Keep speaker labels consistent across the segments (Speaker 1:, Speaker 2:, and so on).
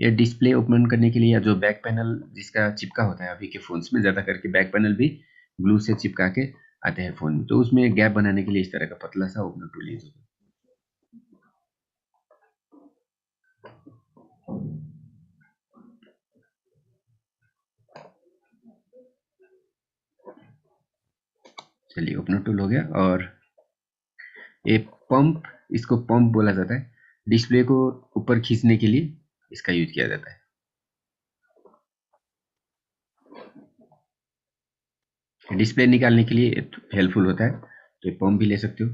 Speaker 1: ये display open करने के लिए, या जो बैक पैनल जिसका चिपका होता है, अभी के फोन्स में ज़्यादा करके बैक पैनल भी ग्लू से चिपका के आते हैं फ़ोन में, तो उसमें गैप बनाने के लिए इस तरह का पतला सा ओपनर टूल यूज होता है। चलिए, ओपनर टूल हो गया। और ये पंप, इसको पंप बोला जाता है। डिस्प्ले को ऊपर खींचने के लिए इसका यूज किया जाता है। डिस्प्ले निकालने के लिए हेल्पफुल होता है, तो ये पंप भी ले सकते हो।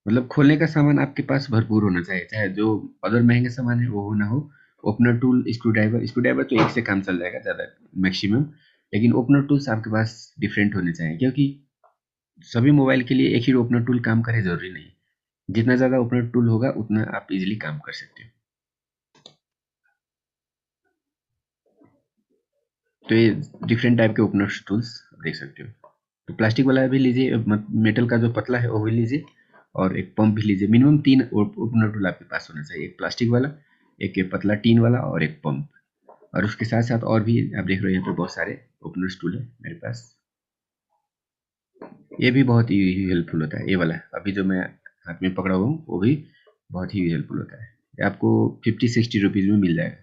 Speaker 1: मतलब खोलने का सामान आपके पास भरपूर होना चाहिए, चाहे जो अदर महंगे सामान है वो हो ना हो। ओपनर टूल, स्क्रू ड्राइवर तो एक से काम चल जाएगा ज़्यादा मैक्सिमम, लेकिन ओपनर टूल्स आपके पास डिफरेंट होने चाहिए, क्योंकि सभी मोबाइल के लिए एक ही ओपनर टूल काम करे जरूरी नहीं। जितना ज़्यादा ओपनर टूल होगा उतना आप इजीली काम कर सकते हो। तो ये डिफरेंट टाइप के ओपनर टूल्स देख सकते हो। तो प्लास्टिक वाला भी लीजिए, मेटल का जो पतला है वो भी लीजिए, और एक पंप भी लीजिए। मिनिमम 3 ओपनर टूल आपके पास होना चाहिए, एक प्लास्टिक वाला, एक ये पतला टीन वाला, और एक पंप। और उसके साथ साथ और भी आप देख रहे हो यहाँ पे बहुत सारे ओपनर टूल है मेरे पास। ये भी बहुत ही हेल्पफुल होता है, ये वाला अभी जो मैं हाथ में पकड़ा हुआ हूँ वो भी बहुत ही हेल्पफुल होता है। ये आपको 50-60 रुपीज़ में मिल जाएगा।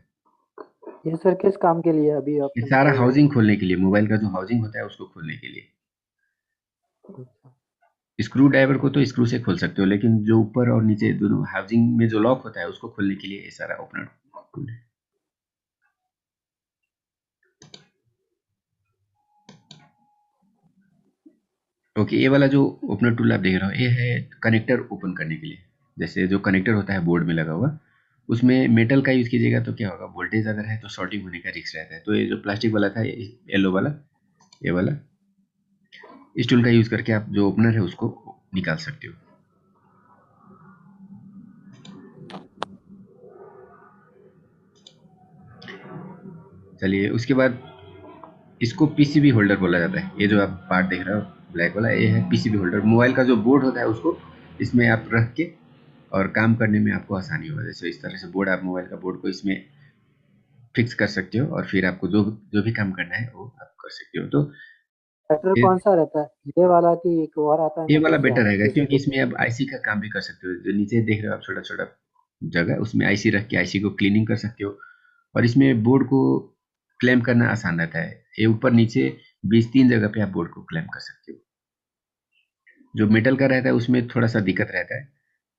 Speaker 2: ये सर किस काम के लिए अभी
Speaker 1: ये
Speaker 2: आपने
Speaker 1: सारा
Speaker 2: बताया?
Speaker 1: हाउसिंग खोलने के लिए, मोबाइल का जो हाउसिंग होता है उसको खोलने के लिए।
Speaker 2: अच्छा।
Speaker 1: स्क्रू ड्राइवर को तो स्क्रू से खोल सकते हो, लेकिन जो ऊपर और नीचे दोनों हाउसिंग में जो लॉक होता है उसको खोलने के लिए ये सारा ओपनर टूल है। ओके, ये वाला जो ओपनर टूल आप देख रहे हो ये है कनेक्टर ओपन करने के लिए। जैसे जो कनेक्टर होता है बोर्ड में लगा हुआ, उसमें मेटल का यूज कीजिएगा तो क्या होगा, वोल्टेज अगर है तो शॉर्टिंग होने का रिस्क रहता है। तो ये जो प्लास्टिक वाला था, येलो वाला, ये वाला, इस टूल का यूज करके आप जो ओपनर है उसको निकाल सकते हो। चलिए, उसके बाद इसको पीसीबी होल्डर बोला जाता है। ये जो आप पार्ट देख रहे हो ब्लैक वाला, ये है पीसीबी होल्डर। मोबाइल का जो बोर्ड होता है उसको इसमें आप रख के और काम करने में आपको आसानी होगा। जैसे इस तरह से बोर्ड, आप मोबाइल का बोर्ड को इसमें फिक्स कर सकते हो, और फिर आपको जो जो भी काम करना है वो आप कर सकते हो। तो
Speaker 2: बेटर
Speaker 1: ये
Speaker 2: कौन सा रहता है, ये वाला कि एक और आता है
Speaker 1: ये
Speaker 2: ना
Speaker 1: वाला
Speaker 2: दूसरा
Speaker 1: बेटर रहेगा,
Speaker 2: जिसे
Speaker 1: क्योंकि इसमें आप आईसी का काम भी कर सकते हो। जो नीचे देख रहे हो आप छोटा छोटा जगह, उसमें आईसी रख के आईसी को क्लीनिंग कर सकते हो। और इसमें बोर्ड को क्लेम करना आसान रहता है। ये ऊपर नीचे 20-3 जगह पे आप बोर्ड को क्लेम कर सकते हो। जो मेटल का रहता है उसमें थोड़ा सा दिक्कत रहता है।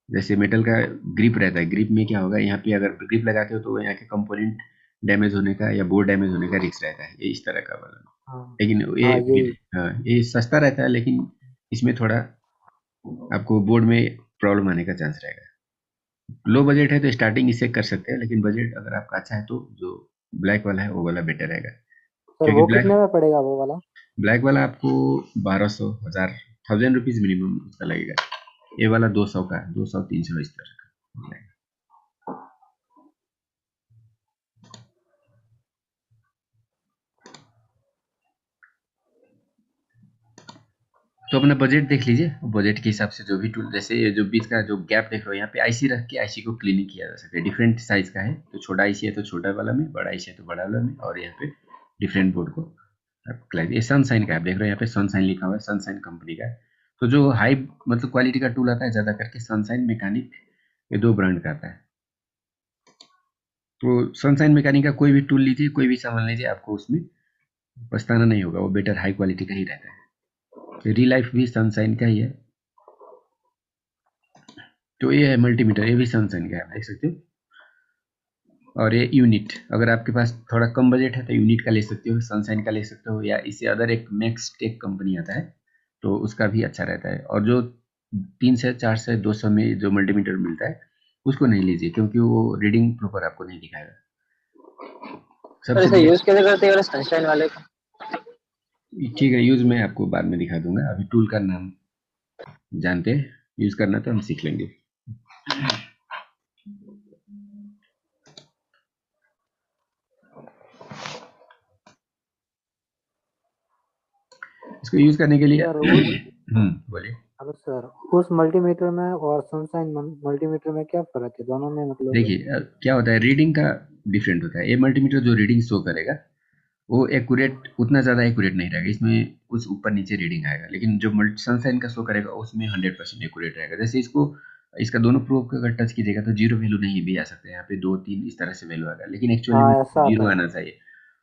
Speaker 1: जैसे मेटल का ग्रिप रहता है, ग्रिप में क्या होगा, यहाँ पे अगर ग्रिप लगाते हो तो यहाँ के कंपोनेंट डैमेज होने का या बोर्ड डैमेज होने का रिस्क रहता है। ये इस तरह का वाला,
Speaker 2: हाँ।
Speaker 1: लेकिन
Speaker 2: हाँ यही।
Speaker 1: हाँ, ये सस्ता रहता है, लेकिन इसमें थोड़ा आपको बोर्ड में प्रॉब्लम आने का चांस रहेगा। लो बजट है तो स्टार्टिंग इससे कर सकते हैं, लेकिन बजट अगर आपका अच्छा है तो जो ब्लैक वाला है वो वाला बेटर रहेगा।
Speaker 2: सर
Speaker 1: क्योंकि
Speaker 2: वो
Speaker 1: ब्लैक
Speaker 2: कितने में पड़ेगा वो वाला?
Speaker 1: ब्लैक वाला आपको 1200, 1000, 1000 रुपीज मिनिमम उसका लगेगा। ये वाला 200 का, 200-300 इस तरह का। तो अपना बजट देख लीजिए, बजट के हिसाब से जो भी टूल, जैसे ये जो बीच का जो गैप देख रहे हो, यहाँ पे आईसी रख के आईसी को क्लीनिंग किया जा सकता है। डिफरेंट साइज का है, तो छोटा आईसी है तो छोटा वाला में, बड़ा आईसी है तो बड़ा वाला में, और यहाँ पे डिफरेंट बोर्ड को आप क्लाइक। ये सनशाइन का आप देख रहे हो, यहाँ पे सनशाइन लिखा हुआ है, सनशाइन कंपनी का है। तो जो हाई मतलब क्वालिटी का टूल आता है ज़्यादा करके सनशाइन मैकेनिक, ये 2 ब्रांड का आता है। तो सनशाइन मैकेनिक का कोई भी टूल लीजिए, कोई भी सामान लीजिए, आपको उसमें पछताना नहीं होगा, वो बेटर हाई क्वालिटी का ही रहता है। री लाइफ भी सनशाइन का ही है। तो ये है मल्टीमीटर, ये भी सनशाइन का है, आप देख सकते हो। और ये यूनिट, अगर आपके पास थोड़ा कम बजट है तो यूनिट का ले सकते हो, सनशाइन का ले सकते हो, या इससे अदर एक मैक्स टेक कंपनी आता है तो उसका भी अच्छा रहता है। और जो 300, 400, 200 में जो मल्टीमीटर मिलता है उसको नहीं लीजिए, क्योंकि वो रीडिंग प्रॉपर आपको नहीं दिखाएगा।
Speaker 2: सर
Speaker 1: सबसे
Speaker 2: इसे
Speaker 1: बढ़िया,
Speaker 2: यूज कैसे करते हैं वाले सनशाइन वाले का?
Speaker 1: ठीक है, यूज मैं आपको बाद में दिखा दूंगा, अभी टूल का नाम जानते हैं, यूज करना तो हम सीख लेंगे। इसको यूज करने के लिए
Speaker 2: सर वो
Speaker 1: बोलिए।
Speaker 2: हेलो सर, उस मल्टीमीटर में और सनशाइन मल्टीमीटर में क्या फर्क है दोनों में मतलब?
Speaker 1: देखिए क्या होता है, रीडिंग का डिफरेंट होता है। ये मल्टीमीटर जो रीडिंग शो करेगा वो एक्यूरेट, उतना ज़्यादा एक्यूरेट नहीं रहेगा, इसमें कुछ ऊपर नीचे रीडिंग आएगा। लेकिन जो मल्टी सनशाइन का शो करेगा उसमें 100% एक्यूरेट रहेगा। जैसे इसको, इसका दोनों प्रोब को अगर टच कीजिएगा तो जीरो वैल्यू नहीं भी आ सकता है, यहाँ पे 2 3 इस तरह से वैल्यू आएगा, लेकिन एक्चुअली में
Speaker 2: हाँ, ऐसा
Speaker 1: जीरो
Speaker 2: आता है।
Speaker 1: आना चाहिए।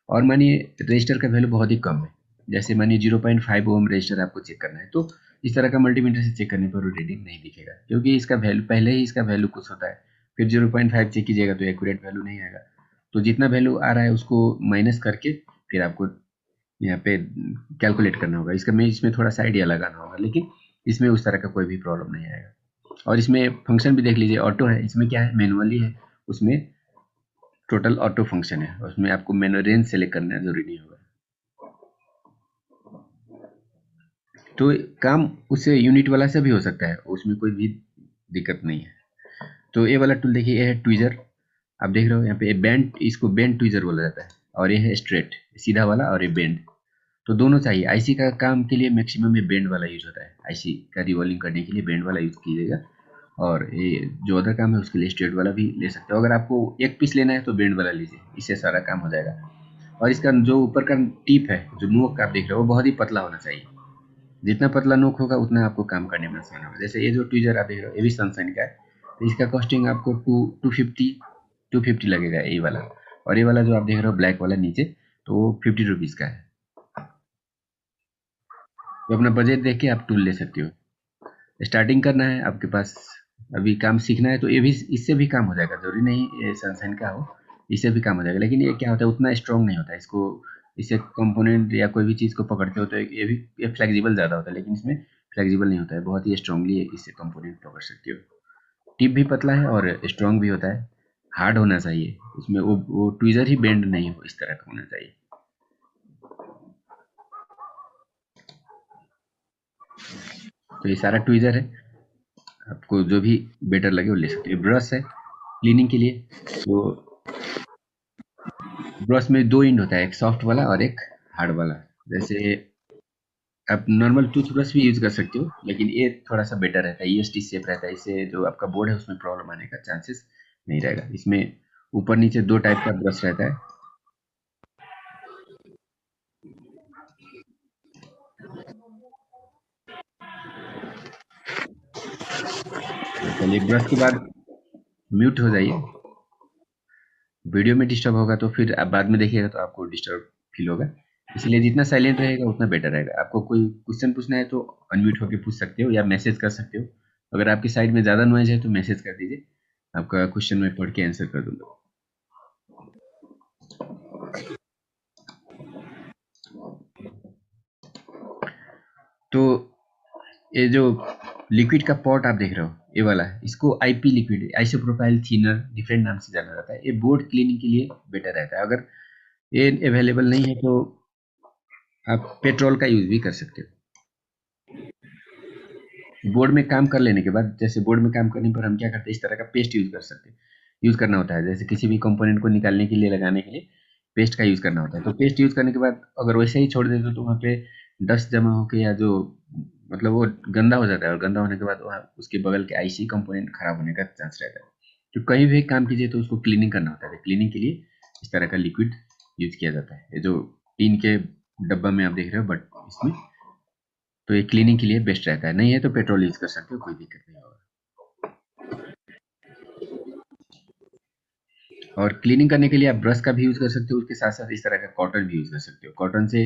Speaker 1: और मानिए रजिस्टर का वैल्यू बहुत ही कम है, जैसे मानिए 0.5 ओम रजिस्टर आपको चेक करना है, तो इस तरह का मल्टीमीटर से चेक करने पर वो रीडिंग नहीं दिखेगा, क्योंकि इसका वैल्यू पहले ही इसका वैल्यू कुछ होता है। फिर 0.5 चेक कीजिएगा तो एक्यूरेट वैल्यू नहीं आएगा। तो जितना वैल्यू आ रहा है उसको माइनस करके फिर आपको यहाँ पे कैलकुलेट करना होगा। इसका मैं इसमें थोड़ा सा आइडिया लगाना होगा, लेकिन इसमें उस तरह का कोई भी प्रॉब्लम नहीं आएगा। और इसमें फंक्शन भी देख लीजिए, ऑटो है, इसमें क्या है, मैनुअली है, उसमें टोटल ऑटो फंक्शन है, उसमें आपको मैनुअल रेंज सेलेक्ट करना जरूरी नहीं होगा। तो काम उससे यूनिट वाला से भी हो सकता है, उसमें कोई भी दिक्कत नहीं है। तो ये वाला टूल देखिए, ये है ट्विजर, आप देख रहे हो यहाँ पे बैंड, इसको बैंड ट्विजर बोला जाता है। और ये है स्ट्रेट, सीधा वाला, और ये बेंड। तो दोनों चाहिए। आईसी का काम के लिए मैक्सिमम में बेंड वाला यूज होता है, आईसी का रिवॉल्विंग करने के लिए बेंड वाला यूज कीजिएगा। और ये जो अदर काम है उसके लिए स्ट्रेट वाला भी ले सकते हो। अगर आपको एक पीस लेना है तो बेंड वाला लीजिए, इससे सारा काम हो जाएगा। और इसका जो ऊपर का टिप है, जो नोक आप देख रहे हो, वो बहुत ही पतला होना चाहिए। जितना पतला नोक होगा उतना आपको काम करने में आसान होगा। जैसे ये जो ट्विजर आप देख रहे हो, ये भी सनशाइन का है, तो इसका कॉस्टिंग आपको 250 लगेगा ये वाला। और ये वाला जो आप देख रहे हो ब्लैक वाला नीचे, तो वो 50 रुपीज़ का है। तो अपना बजट देख के आप टूल ले सकते हो। स्टार्टिंग करना है आपके पास, अभी काम सीखना है, तो ये भी, इससे भी काम हो जाएगा, जरूरी नहीं ये सनशाइन का हो, इससे भी काम हो जाएगा। लेकिन ये क्या होता है, उतना स्ट्रॉन्ग नहीं होता है, इसको, इससे कंपोनेंट या कोई भी चीज़ को पकड़ते हो तो ये भी, ये फ्लेक्सिबल ज़्यादा होता है, लेकिन इसमें फ्लेक्सिबल नहीं होता है, बहुत ही स्ट्रांगली इससे कंपोनेंट पकड़ सकते हो। टिप भी पतला है और स्ट्रॉन्ग भी होता है। हार्ड होना चाहिए उसमें, वो ट्विजर ही बेंड नहीं हो, इस तरह का होना चाहिए। तो ये सारा ट्विजर है, आपको जो भी बेटर लगे वो ले सकते हो। ब्रश है क्लीनिंग के लिए, तो ब्रश में दो इंड होता है, एक सॉफ्ट वाला और एक हार्ड वाला। जैसे आप नॉर्मल टूथ ब्रश भी यूज कर सकते हो, लेकिन ये थोड़ा सा बेटर रहता है, ईएसटी शेप रहता है, इससे जो आपका बोर्ड है उसमें प्रॉब्लम आने का चांसेस नहीं रहेगा। इसमें ऊपर नीचे दो टाइप का ब्रश रहता है। चलिए, ब्रश के बाद म्यूट हो जाइए, वीडियो में डिस्टर्ब होगा तो फिर आप बाद में देखिएगा तो आपको डिस्टर्ब फील होगा। इसलिए जितना साइलेंट रहेगा उतना बेटर रहेगा। आपको कोई क्वेश्चन पूछना है तो अनम्यूट होकर पूछ सकते हो या मैसेज कर सकते हो। अगर आपकी साइड में ज़्यादा नॉइज है तो मैसेज कर दीजिए, आपका क्वेश्चन मैं पढ़ के आंसर कर दूंगा। तो ये जो लिक्विड का पॉट आप देख रहे हो, ये वाला है, इसको IP liquid, isopropyl thinner, different नाम से जाना जाता है। ये बोर्ड क्लीनिंग के लिए बेटर रहता है। अगर ये अवेलेबल नहीं है तो आप पेट्रोल का यूज भी कर सकते हो। बोर्ड में काम कर लेने के बाद, जैसे बोर्ड में काम करने पर हम क्या करते हैं, इस तरह का पेस्ट यूज कर सकते हैं, यूज करना होता है। जैसे किसी भी कंपोनेंट को निकालने के लिए, लगाने के लिए पेस्ट का यूज करना होता है। तो पेस्ट यूज करने के बाद अगर वैसे ही छोड़ देते हो तो वहाँ पे डस्ट जमा होके, या जो मतलब वो गंदा हो जाता है, और गंदा होने के बाद वहाँ उसके बगल के आईसी कंपोनेंट खराब होने का चांस रहता है। तो कहीं भी काम कीजिए तो उसको क्लीनिंग करना होता है। क्लीनिंग के लिए इस तरह का लिक्विड यूज किया जाता है। ये जो टीन के डब्बा में आप देख रहे हो, बट इसमें, तो ये क्लीनिंग के लिए बेस्ट रहता है। नहीं है तो पेट्रोल यूज कर सकते हो, कोई दिक्कत नहीं होगा। और क्लीनिंग करने के लिए आप ब्रश का भी यूज कर सकते हो, उसके साथ साथ इस तरह का कॉटन भी यूज कर सकते हो, कॉटन से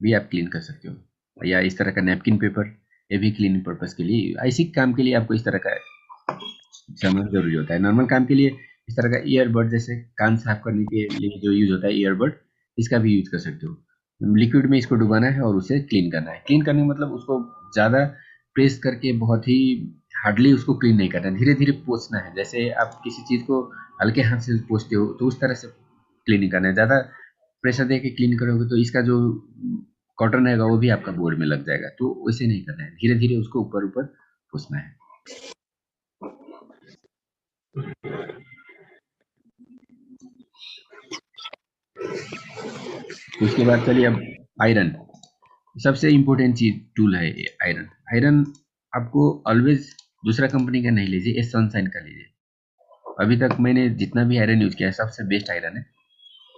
Speaker 1: भी आप क्लीन कर सकते हो। या इस तरह का नैपकिन पेपर, ये भी क्लीनिंग पर्पज के लिए, ऐसी काम के लिए आपको इस तरह का सामान जरूरी होता है। नॉर्मल काम के लिए इस तरह का ईयरबड, जैसे कान साफ करने के लिए जो यूज होता है ईयरबड, इसका भी यूज कर सकते हो। लिक्विड में इसको डुबाना है और उसे क्लीन करना है। क्लीन करने का मतलब उसको ज़्यादा प्रेस करके बहुत ही हार्डली उसको क्लीन नहीं करना है, धीरे धीरे पोंछना है। जैसे आप किसी चीज़ को हल्के हाथ से पोंछते हो तो उस तरह से क्लीनिंग करना है। ज़्यादा प्रेशर दे के क्लीन करोगे तो इसका जो कॉटन रहेगा वो भी आपका बोर्ड में लग जाएगा। तो वैसे नहीं करना है, धीरे धीरे उसको ऊपर ऊपर पोंछना है। उसके बाद चलिए अब आयरन, सबसे इम्पोर्टेंट चीज टूल है ये आयरन। आयरन आपको ऑलवेज दूसरा कंपनी का नहीं लीजिए, सनशाइन का लीजिए। अभी तक मैंने जितना भी आयरन यूज किया है सबसे बेस्ट आयरन है,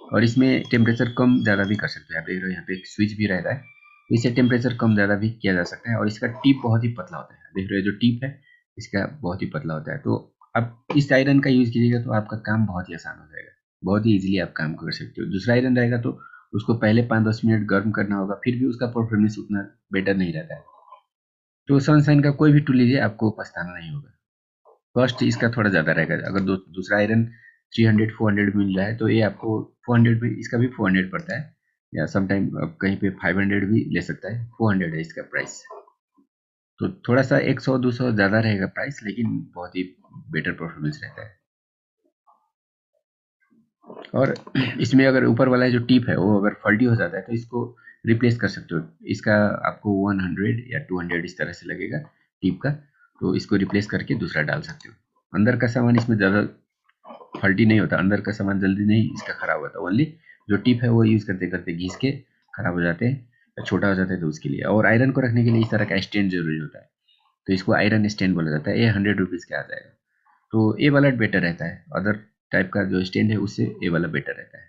Speaker 1: और इसमें टेम्परेचर कम ज़्यादा भी कर सकते हैं। आप देख रहे हो यहाँ पे एक स्विच भी रहता है, तो इससे टेम्परेचर कम ज़्यादा भी किया जा सकता है। और इसका टिप बहुत ही पतला होता है, देख रहे हो जो टिप है इसका बहुत ही पतला होता है। तो आप इस आयरन का यूज़ कीजिएगा तो आपका काम बहुत ही आसान हो जाएगा, बहुत ही ईजिली आप काम कर सकते हो। दूसरा आयरन रहेगा तो उसको पहले 5-10 मिनट गर्म करना होगा, फिर भी उसका परफॉर्मेंस उतना बेटर नहीं रहता है। तो सनशाइन का कोई भी टूल लीजिए, आपको पछताना नहीं होगा। कॉस्ट इसका थोड़ा ज़्यादा रहेगा। अगर दूसरा आयरन 300-400 मिल रहा है तो ये आपको 400 भी, इसका भी 400 पड़ता है, या समटाइम आप कहीं पे 500 भी ले सकता है। 400 है इसका प्राइस, तो थोड़ा सा 100-200 ज़्यादा रहेगा प्राइस, लेकिन बहुत ही बेटर परफॉर्मेंस रहता है। और इसमें अगर ऊपर वाला जो टिप है वो अगर फॉल्टी हो जाता है तो इसको रिप्लेस कर सकते हो। इसका आपको 100 या 200 इस तरह से लगेगा टिप का, तो इसको रिप्लेस करके दूसरा डाल सकते हो। अंदर का सामान इसमें ज़्यादा फॉल्टी नहीं होता, अंदर का सामान जल्दी नहीं इसका खराब होता। ओनली जो टिप है वो यूज़ करते करते घिस के खराब हो जाते हैं या छोटा हो जाता है, तो उसके लिए। और आयरन को रखने के लिए इस तरह का स्टैंड जरूरी होता है, तो इसको आयरन स्टैंड बोला जाता है। ये 100 रुपीज़ का आ जाएगा। तो ये वाला बेटर रहता है, अदर टाइप का जो स्टैंड है उससे ये वाला बेटर रहता है।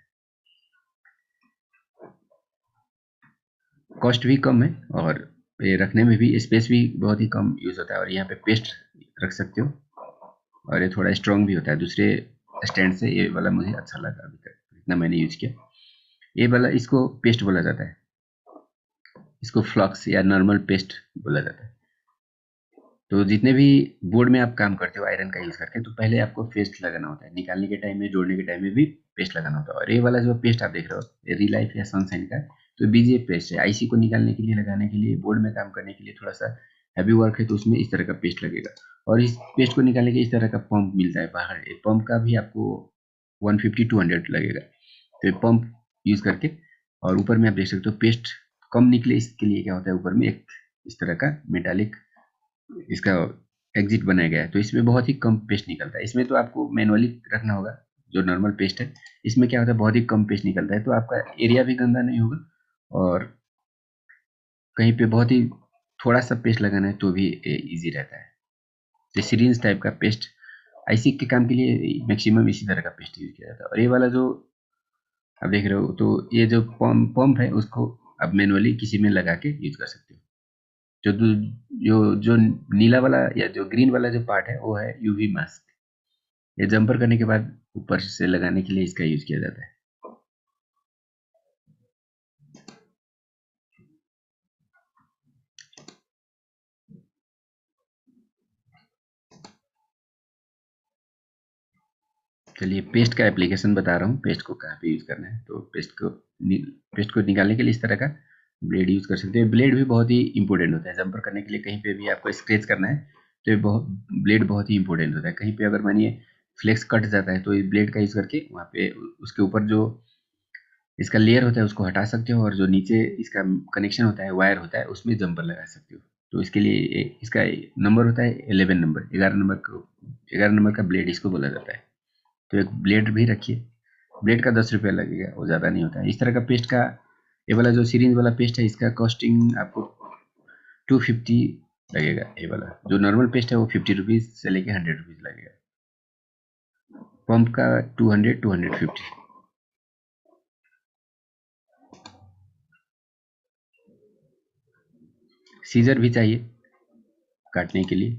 Speaker 1: कॉस्ट भी कम है और ये रखने में भी स्पेस भी बहुत ही कम यूज़ होता है। और यहाँ पे पेस्ट रख सकते हो, और ये थोड़ा स्ट्रॉन्ग भी होता है दूसरे स्टैंड से। ये वाला मुझे अच्छा लगा अभी तक, इतना मैंने यूज किया। ये वाला इसको पेस्ट बोला जाता है, इसको फ्लक्स या नॉर्मल पेस्ट बोला जाता है। तो जितने भी बोर्ड में आप काम करते हो आयरन का यूज़ करके, तो पहले आपको पेस्ट लगाना होता है, निकालने के टाइम में, जोड़ने के टाइम में भी पेस्ट लगाना होता है। और ये वाला जो पेस्ट आप देख रहे हो, ये रिलाइफ या सनशाइन का, तो बीजीए पेस्ट है। आईसी को निकालने के लिए, लगाने के लिए, बोर्ड में काम करने के लिए थोड़ा सा हैवी वर्क है, तो उसमें इस तरह का पेस्ट लगेगा। और इस पेस्ट को निकालने के इस तरह का पंप मिलता है बाहर, ये पंप का भी आपको 150-200 लगेगा। तो ये पंप यूज़ करके, और ऊपर में आप देख सकते हो पेस्ट कम निकले इसके लिए क्या होता है, ऊपर में एक इस तरह का मेटालिक इसका एग्जिट बनाया गया है, तो इसमें बहुत ही कम पेस्ट निकलता है। इसमें तो आपको मैनुअली रखना होगा, जो नॉर्मल पेस्ट है। इसमें क्या होता है, बहुत ही कम पेस्ट निकलता है, तो आपका एरिया भी गंदा नहीं होगा, और कहीं पे बहुत ही थोड़ा सा पेस्ट लगाना है तो भी इजी रहता है। तो सिरिंज टाइप का पेस्ट आईसी के काम के लिए मैक्सिमम इसी तरह का पेस्ट यूज किया जाता है। और ये वाला जो आप देख रहे हो, तो ये जो पंप है उसको आप मैनुअली किसी में लगा के यूज कर सकते हो। जो जो जो नीला वाला या जो ग्रीन वाला जो पार्ट है वो है यूवी मास्क। ये जंपर करने के बाद ऊपर से लगाने के लिए इसका यूज किया जाता है। चलिए पेस्ट का एप्लीकेशन बता रहा हूँ, पेस्ट को कहाँ पे यूज करना है। तो पेस्ट को निकालने के लिए इस तरह का ब्लेड यूज कर सकते हैं। ब्लेड भी बहुत ही इंपॉर्टेंट होता है जंपर करने के लिए। कहीं पे भी आपको स्क्रैच करना है तो ये ब्लेड बहुत ही इंपॉर्टेंट होता है। कहीं पे अगर मानिए फ्लेक्स कट जाता है तो ये ब्लेड का यूज करके वहाँ पे उसके ऊपर जो इसका लेयर होता है उसको हटा सकते हो, और जो नीचे इसका कनेक्शन होता है, वायर होता है, उसमें जंपर लगा सकते हो। तो इसके लिए इसका नंबर होता है 11 नंबर, 11 नंबर का ब्लेड इसको बोला जाता है। तो एक ब्लेड भी रखिए। ब्लेड का 10 रुपया लगेगा, वो ज़्यादा नहीं होता है। इस तरह का पेस्ट का, ये वाला जो सीरीज वाला पेस्ट है, इसका कॉस्टिंग आपको 250 लगेगा। ये वाला जो नॉर्मल पेस्ट है वो 50 रुपीज़ से लेके 100 रुपीज़ लगेगा। पंप का 200-250। सीजर भी चाहिए काटने के लिए,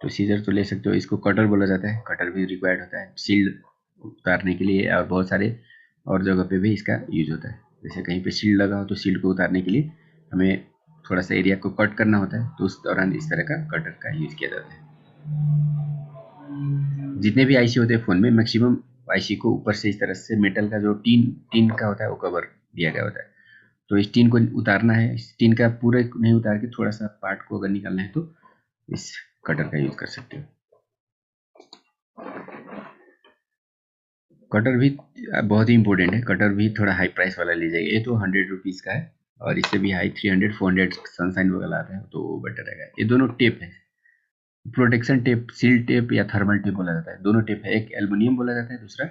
Speaker 1: तो सीजर तो ले सकते हो। इसको कटर बोला जाता है, कटर भी रिक्वायर्ड होता है शील्ड उतारने के लिए, और बहुत सारे और जगह पे भी इसका यूज होता है। जैसे कहीं पे शील्ड लगा हो तो शील्ड को उतारने के लिए हमें थोड़ा सा एरिया को कट करना होता है, तो उस दौरान इस तरह का कटर का यूज किया जाता है। जितने भी आईसी होते हैं फ़ोन में, मैक्सिमम आईसी को ऊपर से इस तरह से मेटल का जो टीन का होता है वो कवर दिया गया होता है। तो इस टीन को उतारना है, इस टीन का पूरा नहीं उतार के थोड़ा सा पार्ट को अगर निकालना है तो इस कटर का यूज कर सकते हो। कटर भी बहुत ही इंपॉर्टेंट है। कटर भी थोड़ा हाई प्राइस वाला लीजिएगा। ये तो 100 रुपीज़ का है, और इससे भी हाई 300-400 सनशाइन वगैरह आता है, तो वो बेटर रहेगा। ये दोनों टेप है, प्रोटेक्शन टेप, सील टेप या थर्मल टेप बोला जाता है। दोनों टेप है, एक एल्युमिनियम बोला जाता है, दूसरा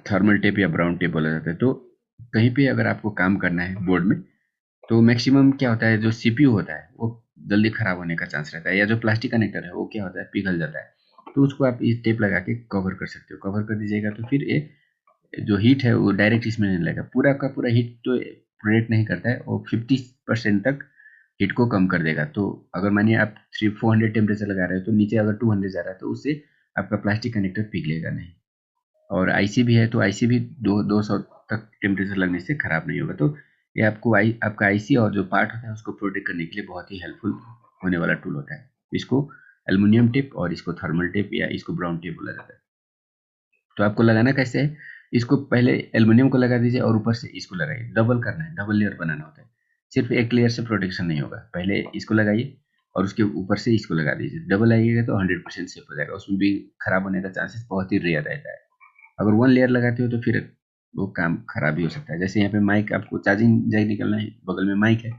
Speaker 1: थर्मल टेप या ब्राउन टेप बोला जाता है। तो कहीं पे अगर आपको काम करना है बोर्ड में, तो मैक्सिमम क्या होता है, जो सीपीयू होता है वो जल्दी खराब होने का चांस रहता है, या जो प्लास्टिक कनेक्टर है वो क्या होता है, पिघल जाता है। तो उसको आप इस टेप लगा के कवर कर सकते हो। कवर कर दीजिएगा तो फिर ये जो हीट है वो डायरेक्ट इसमें नहीं लगेगा। पूरा का पूरा हीट तो प्रोडक्ट नहीं करता है, वो 50% तक हीट को कम कर देगा। तो अगर मानिए आप 400 टेम्परेचर लगा रहे हो तो नीचे अगर 200 जा रहा है तो उससे आपका प्लास्टिक कनेक्टर पिघलेगा नहीं। और आईसी भी है तो आईसी भी 200 तक टेम्परेचर लगने से खराब नहीं होगा। तो ये आपका आईसी और जो पार्ट होता है उसको प्रोटेक्ट करने के लिए बहुत ही हेल्पफुल होने वाला टूल होता है। इसको एल्युमिनियम टेप और इसको थर्मल टेप या इसको ब्राउन टेप बोला जाता है। तो आपको लगाना कैसे है, इसको पहले एल्युमिनियम को लगा दीजिए और ऊपर से इसको लगाइए। डबल करना है, डबल लेयर बनाना होता है। सिर्फ एक लेयर से प्रोटेक्शन नहीं होगा। पहले इसको लगाइए और उसके ऊपर से इसको लगा दीजिए। डबल आइएगा तो 100% सेफ हो जाएगा। उसमें भी खराब होने का चांसेस बहुत ही रेयर रहता है। अगर वन लेयर लगाते हो तो फिर वो काम खराब भी हो सकता है। जैसे यहाँ पे माइक, आपको चार्जिंग जैक निकलना है, बगल में माइक है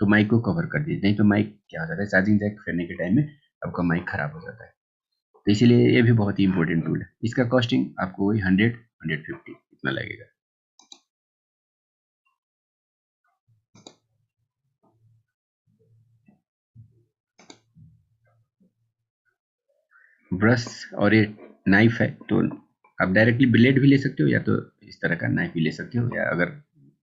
Speaker 1: तो माइक को कवर कर दीजिए, नहीं तो माइक क्या हो जाता है, चार्जिंग जैक फेरने के टाइम में आपका माइक खराब हो जाता है। तो इसीलिए ये भी बहुत ही इंपॉर्टेंट टूल है। इसका कॉस्टिंग आपको वही 100-150 इतना लगेगा। ब्रश और ये नाइफ है तो आप डायरेक्टली ब्लेड भी ले सकते हो, या तो इस तरह का नाइफ भी ले सकते हो। या अगर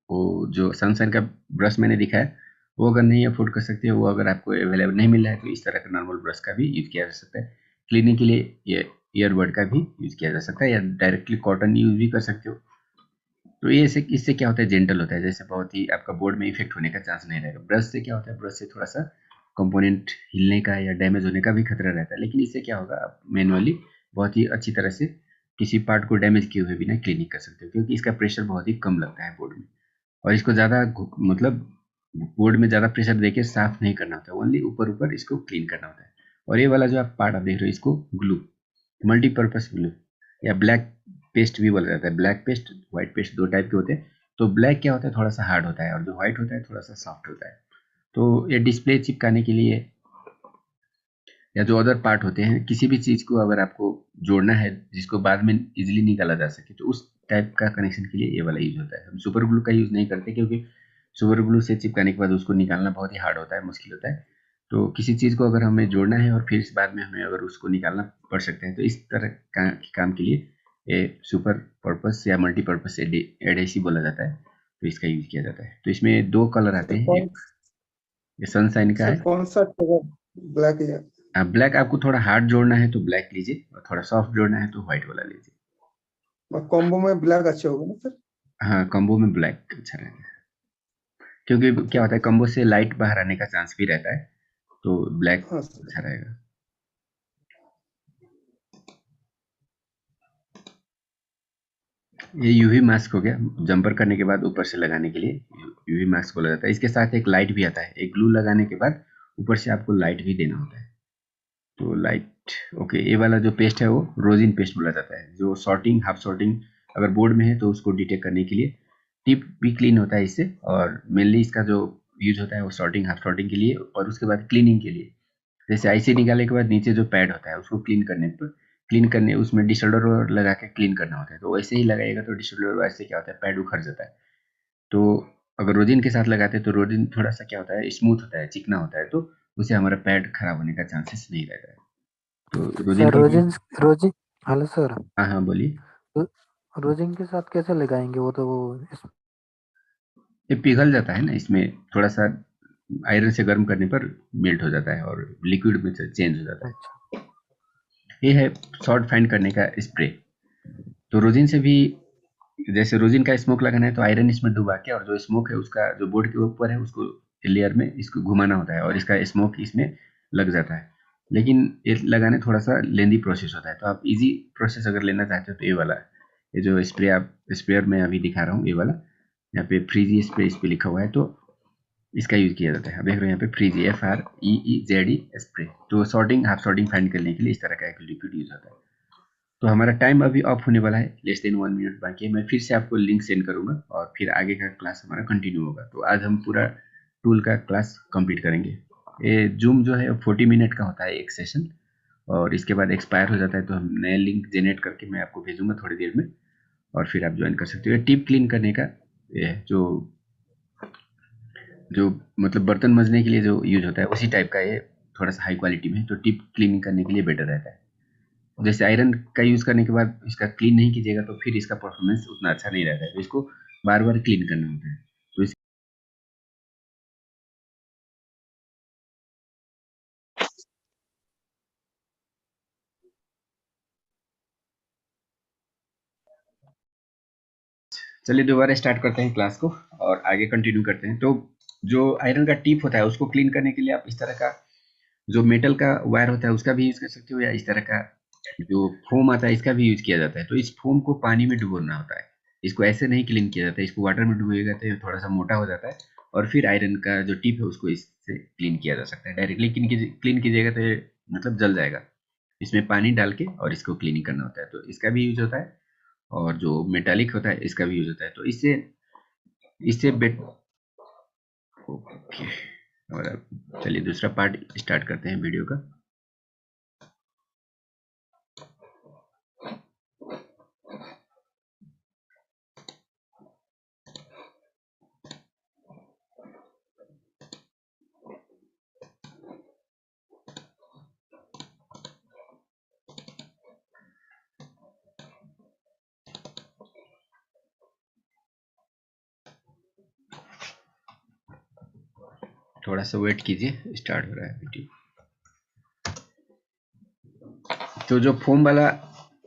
Speaker 1: वो जो सनशाइन का ब्रश मैंने दिखाया वो अगर नहीं अफोर्ड कर सकते हो, वो अगर आपको अवेलेबल नहीं मिल रहा है तो इस तरह का नॉर्मल ब्रश का भी यूज किया जा सकता है। क्लीनिंग के लिए ये ईयरबड का भी यूज किया जा सकता है, या डायरेक्टली कॉटन यूज भी कर सकते हो। तो ये इससे क्या होता है, जेंटल होता है, जैसे बहुत ही आपका बोर्ड में इफेक्ट होने का चांस नहीं रहेगा। ब्रश से क्या होता है, ब्रश से थोड़ा सा कंपोनेंट हिलने का या डैमेज होने का भी खतरा रहता है। लेकिन इससे क्या होगा, आप मैनुअली बहुत ही अच्छी तरह से किसी पार्ट को डैमेज किए हुए बिना क्लीनिंग कर सकते हो, क्योंकि इसका प्रेशर बहुत ही कम लगता है बोर्ड में। और इसको ज़्यादा मतलब बोर्ड में ज़्यादा प्रेशर देके साफ नहीं करना होता है, ओनली ऊपर ऊपर इसको क्लीन करना होता है। और ये वाला जो आप पार्ट आप देख रहे हो, इसको ग्लू, मल्टीपर्पज ग्लू या ब्लैक पेस्ट भी बोला जाता है। ब्लैक पेस्ट, व्हाइट पेस्ट, दो टाइप के होते हैं। तो ब्लैक क्या होता है, थोड़ा सा हार्ड होता है, और जो व्हाइट होता है थोड़ा सा सॉफ्ट होता है। तो ये डिस्प्ले चिपकाने के लिए या जो अदर पार्ट होते हैं, किसी भी चीज़ को अगर आपको जोड़ना है जिसको बाद में इजीली निकाला जा सके, तो उस टाइप का कनेक्शन के लिए ये वाला यूज होता है। हम सुपर ग्लू का यूज़ नहीं करते, क्योंकि सुपर ग्लू से चिपकाने के बाद उसको निकालना बहुत ही हार्ड होता है, मुश्किल होता है। तो किसी चीज़ को अगर हमें जोड़ना है और फिर इस बाद में हमें अगर उसको निकालना पड़ सकते हैं, तो इस तरह का काम के लिए ये सुपर पर्पस या मल्टीपर्पस एडेसिव बोला जाता है। तो इसका यूज किया जाता है। तो इसमें दो कलर आते हैं,
Speaker 3: कौन
Speaker 1: एक ये सनशाइन का
Speaker 3: सर,
Speaker 1: है।
Speaker 3: कौन सा ब्लैक या
Speaker 1: ब्लैक आपको थोड़ा हार्ड जोड़ना है तो ब्लैक लीजिए, और थोड़ा सॉफ्ट जोड़ना है तो व्हाइट वाला लीजिए।
Speaker 3: कॉम्बो में ब्लैक अच्छे होगा ना सर?
Speaker 1: हाँ, कॉम्बो में ब्लैक अच्छा रहेगा, क्योंकि
Speaker 3: अच्छा
Speaker 1: क्या होता है,
Speaker 3: अच्छा।
Speaker 1: कॉम्बो से लाइट बाहर आने का चांस भी रहता है, तो ब्लैक
Speaker 3: हाँ सर।
Speaker 1: अच्छा रहेगा। ये यूवी मास्क हो गया, जंपर करने के बाद ऊपर से लगाने के लिए यूवी मास्क बोला जाता है। इसके साथ एक लाइट भी आता है। एक ग्लू लगाने के बाद ऊपर से आपको लाइट भी देना होता है। तो लाइट, ओके, ये वाला जो पेस्ट है वो रोजिन पेस्ट बोला जाता है, जो सॉर्टिंग, हाफ सॉर्टिंग अगर बोर्ड में है तो उसको डिटेक्ट करने के लिए। टिप भी क्लीन होता है इससे, और मेनली इसका जो यूज होता है वो सॉर्टिंग, हाफ सॉर्टिंग के लिए, और उसके बाद क्लीनिंग के लिए। जैसे आईसी निकालने के बाद नीचे जो पैड होता है उसको क्लीन करने उसमें डिसोल्डर लगा के क्लीन करना होता है। तो वैसे ही लगाएगा तो डिसोल्डर वैसे क्या होता है, पैड उखड़ जाता है। तो अगर रोजिन के साथ लगाते हैं तो रोजिन थोड़ा सा क्या होता है, स्मूथ होता है, चिकना होता है, तो उससे हमारा पैड खराब होने का चांसेस नहीं रहता है। तो रोजिन
Speaker 2: सर
Speaker 1: का भी।
Speaker 2: Rosin hello sir.
Speaker 1: हाँ हाँ, बोलिए।
Speaker 2: रोजिन के साथ कैसे लगाएंगे, वो तो वो
Speaker 1: ये पिघल जाता है ना, इसमें थोड़ा सा आयरन से गर्म करने पर मेल्ट हो जाता है और लिक्विड में चेंज हो जाता है।
Speaker 2: अच्छा।
Speaker 1: ये है शॉर्ट फाइंड करने का स्प्रे। तो रोजिन से भी, जैसे रोजिन का स्मोक लगाना है तो आयरन इसमें डुबा के, और जो स्मोक है उसका जो बोर्ड के ऊपर है उसको लेयर में इसको घुमाना होता है और इसका स्मोक इसमें लग जाता है। लेकिन ये लगाने थोड़ा सा लेंदी प्रोसेस होता है। तो आप इजी प्रोसेस अगर लेना चाहते हो तो ये वाला, ये जो स्प्रे आप स्प्रेयर मैं अभी दिखा रहा हूँ, ये वाला यहाँ पे फ्रीजी स्प्रे इस पे लिखा हुआ है, तो इसका यूज किया जाता है। आप देख रहे हो यहाँ पे फ्रीजी, FREEZE स्प्रे। तो सॉर्टिंग, हाफ सॉर्टिंग फाइंड करने के लिए इस तरह का एक लिक्विड यूज होता है। तो हमारा टाइम अभी ऑफ होने वाला है, लेस देन 1 मिनट बाकी है। मैं फिर से आपको लिंक सेंड करूंगा और फिर आगे का क्लास हमारा कंटिन्यू होगा। तो आज हम पूरा टूल का क्लास कंप्लीट करेंगे। ये जूम जो है 40 मिनट का होता है एक सेशन, और इसके बाद एक्सपायर हो जाता है। तो हम नया लिंक जनरेट करके मैं आपको भेजूंगा थोड़ी देर में, और फिर आप ज्वाइन कर सकते हो। टीप क्लीन करने का ये जो जो मतलब बर्तन मजने के लिए जो यूज होता है उसी टाइप का ये थोड़ा सा हाई क्वालिटी में, तो टिप क्लीनिंग करने के लिए बेटर रहता है। जैसे आयरन का यूज करने के बाद इसका क्लीन नहीं कीजिएगा तो फिर इसका परफॉर्मेंस उतना अच्छा नहीं रहता है, तो इसको बार बार क्लीन करना होता है। तो इस चलिए दोबारा स्टार्ट करते हैं क्लास को और आगे कंटिन्यू करते हैं। तो जो आयरन का टिप होता है उसको क्लीन करने के लिए आप इस तरह का जो मेटल का वायर होता है उसका भी यूज कर सकते हो, या इस तरह का जो फोम आता है इसका भी यूज किया जाता है। तो इस फोम को पानी में डुबोना होता है, इसको ऐसे नहीं क्लीन किया जाता है, इसको वाटर में डुबोएगा तो ये थोड़ा सा मोटा हो जाता है और फिर आयरन का जो टिप है उसको इससे क्लीन किया जा सकता है। डायरेक्टली क्लीन कीजिएगा तो ये मतलब जल जाएगा। इसमें पानी डाल के और इसको क्लीनिंग करना होता है, तो इसका भी यूज होता है। और जो मेटालिक होता है इसका भी यूज होता है। तो इससे इससे बेट ओके। और अब चलिए दूसरा पार्ट स्टार्ट करते हैं वीडियो का। थोड़ा सा वेट कीजिए, स्टार्ट हो रहा है वीडियो। तो जो फोम वाला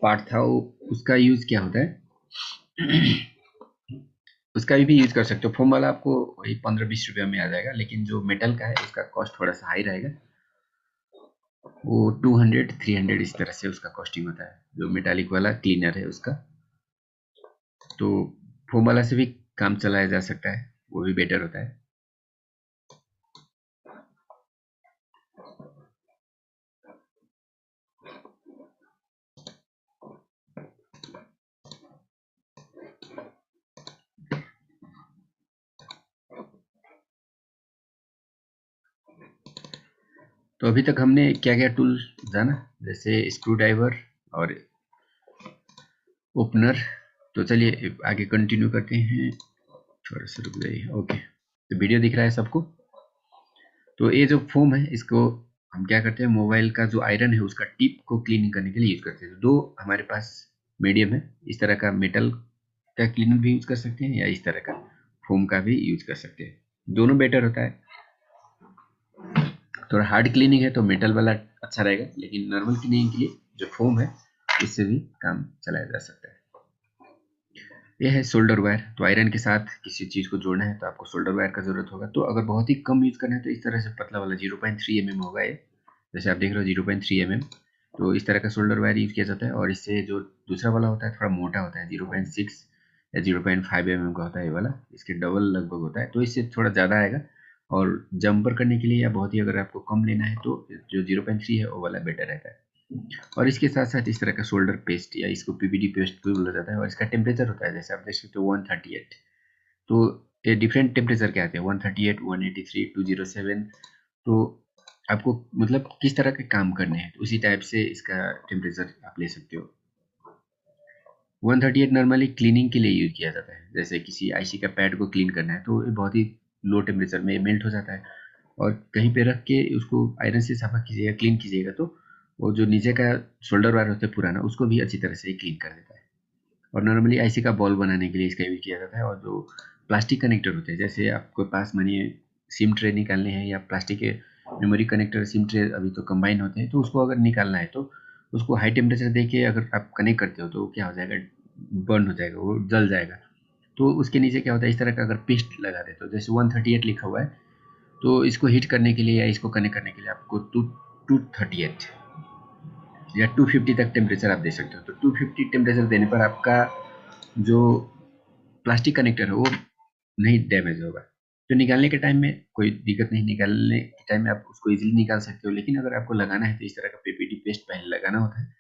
Speaker 1: पार्ट था वो उसका यूज क्या होता है उसका भी यूज कर सकते हो। फोम वाला आपको वही 15-20 रुपये में आ जाएगा, लेकिन जो मेटल का है उसका कॉस्ट थोड़ा सा हाई रहेगा, वो 200-300 इस तरह से उसका कॉस्टिंग होता है। जो मेटालिक वाला क्लीनर है उसका, तो फोम वाला से भी काम चलाया जा सकता है, वो भी बेटर होता है। तो अभी तक हमने क्या क्या टूल जाना, जैसे स्क्रू ड्राइवर और ओपनर। तो चलिए आगे कंटिन्यू करते हैं। थोड़ा सा रुक जाइए। ओके, तो वीडियो दिख रहा है सबको। तो ये जो फोम है इसको हम क्या करते हैं, मोबाइल का जो आयरन है उसका टिप को क्लीनिंग करने के लिए यूज करते हैं। तो दो हमारे पास मीडियम है, इस तरह का मेटल का क्लीनर भी यूज कर सकते हैं या इस तरह का फोम का भी यूज कर सकते हैं, दोनों बेटर होता है। थोड़ा हार्ड क्लीनिंग है तो मेटल वाला अच्छा रहेगा, लेकिन नॉर्मल क्लीनिंग के लिए जो फोम है इससे भी काम चलाया जा सकता है। यह है सोल्डर वायर। तो आयरन के साथ किसी चीज़ को जोड़ना है तो आपको सोल्डर वायर का ज़रूरत होगा। तो अगर बहुत ही कम यूज़ करना है तो इस तरह से पतला वाला 0.3 mm होगा ये, जैसे आप देख रहे हो 0.3 mm। तो इस तरह का सोल्डर वायर यूज़ किया जाता है। और इससे जो दूसरा वाला होता है थोड़ा मोटा होता है, 0.6 या 0.5 mm का होता है ये वाला, इसके डबल लगभग होता है, तो इससे थोड़ा ज़्यादा आएगा। और जंपर करने के लिए या बहुत ही अगर आपको कम लेना है तो जो 0.3 है वो वाला बेटर रहता है। और इसके साथ साथ इस तरह का सोल्डर पेस्ट या इसको पीवीडी पेस्ट भी बोला जाता है, और इसका टेम्परेचर होता है जैसे आप देख सकते हो 138। तो ये डिफरेंट टेम्परेचर के आते हैं, 138, 183, 207। तो आपको मतलब किस तरह के काम करने हैं तो उसी टाइप से इसका टेम्परेचर आप ले सकते हो। 138 नॉर्मली क्लीनिंग के लिए यूज किया जाता है, जैसे किसी आईसी का पैड को क्लीन करना है तो ये बहुत ही लो टेम्परेचर में मेल्ट हो जाता है। और कहीं पे रख के उसको आयरन से साफा कीजिएगा, क्लीन कीजिएगा, तो वो जो नीचे का शोल्डर वायर होता है पुराना, उसको भी अच्छी तरह से क्लीन कर देता है। और नॉर्मली आईसी का बॉल बनाने के लिए इसका यूज किया जाता है। और जो प्लास्टिक कनेक्टर होते हैं, जैसे आपके पास मानिए सिम ट्रे निकालने हैं या प्लास्टिक के मेमोरी कनेक्टर सिम ट्रे अभी तो कंबाइन होते हैं, तो उसको अगर निकालना है तो उसको हाई टेम्परेचर दे के अगर आप कनेक्ट करते हो तो क्या हो जाएगा, बर्न हो जाएगा, वो जल जाएगा। तो उसके नीचे क्या होता है, इस तरह का अगर पेस्ट लगा देते हो, जैसे 138 लिखा हुआ है, तो इसको हीट करने के लिए या इसको कनेक्ट करने के लिए आपको 238 या 250 तक टेम्परेचर आप दे सकते हो। तो 250 टेम्परेचर देने पर आपका जो प्लास्टिक कनेक्टर है वो नहीं डैमेज होगा। तो निकालने के टाइम में कोई दिक्कत नहीं, निकालने के टाइम में आप उसको इजीली निकाल सकते हो। लेकिन अगर आपको लगाना है तो इस तरह का पीपीटी पेस्ट पहले लगाना होता है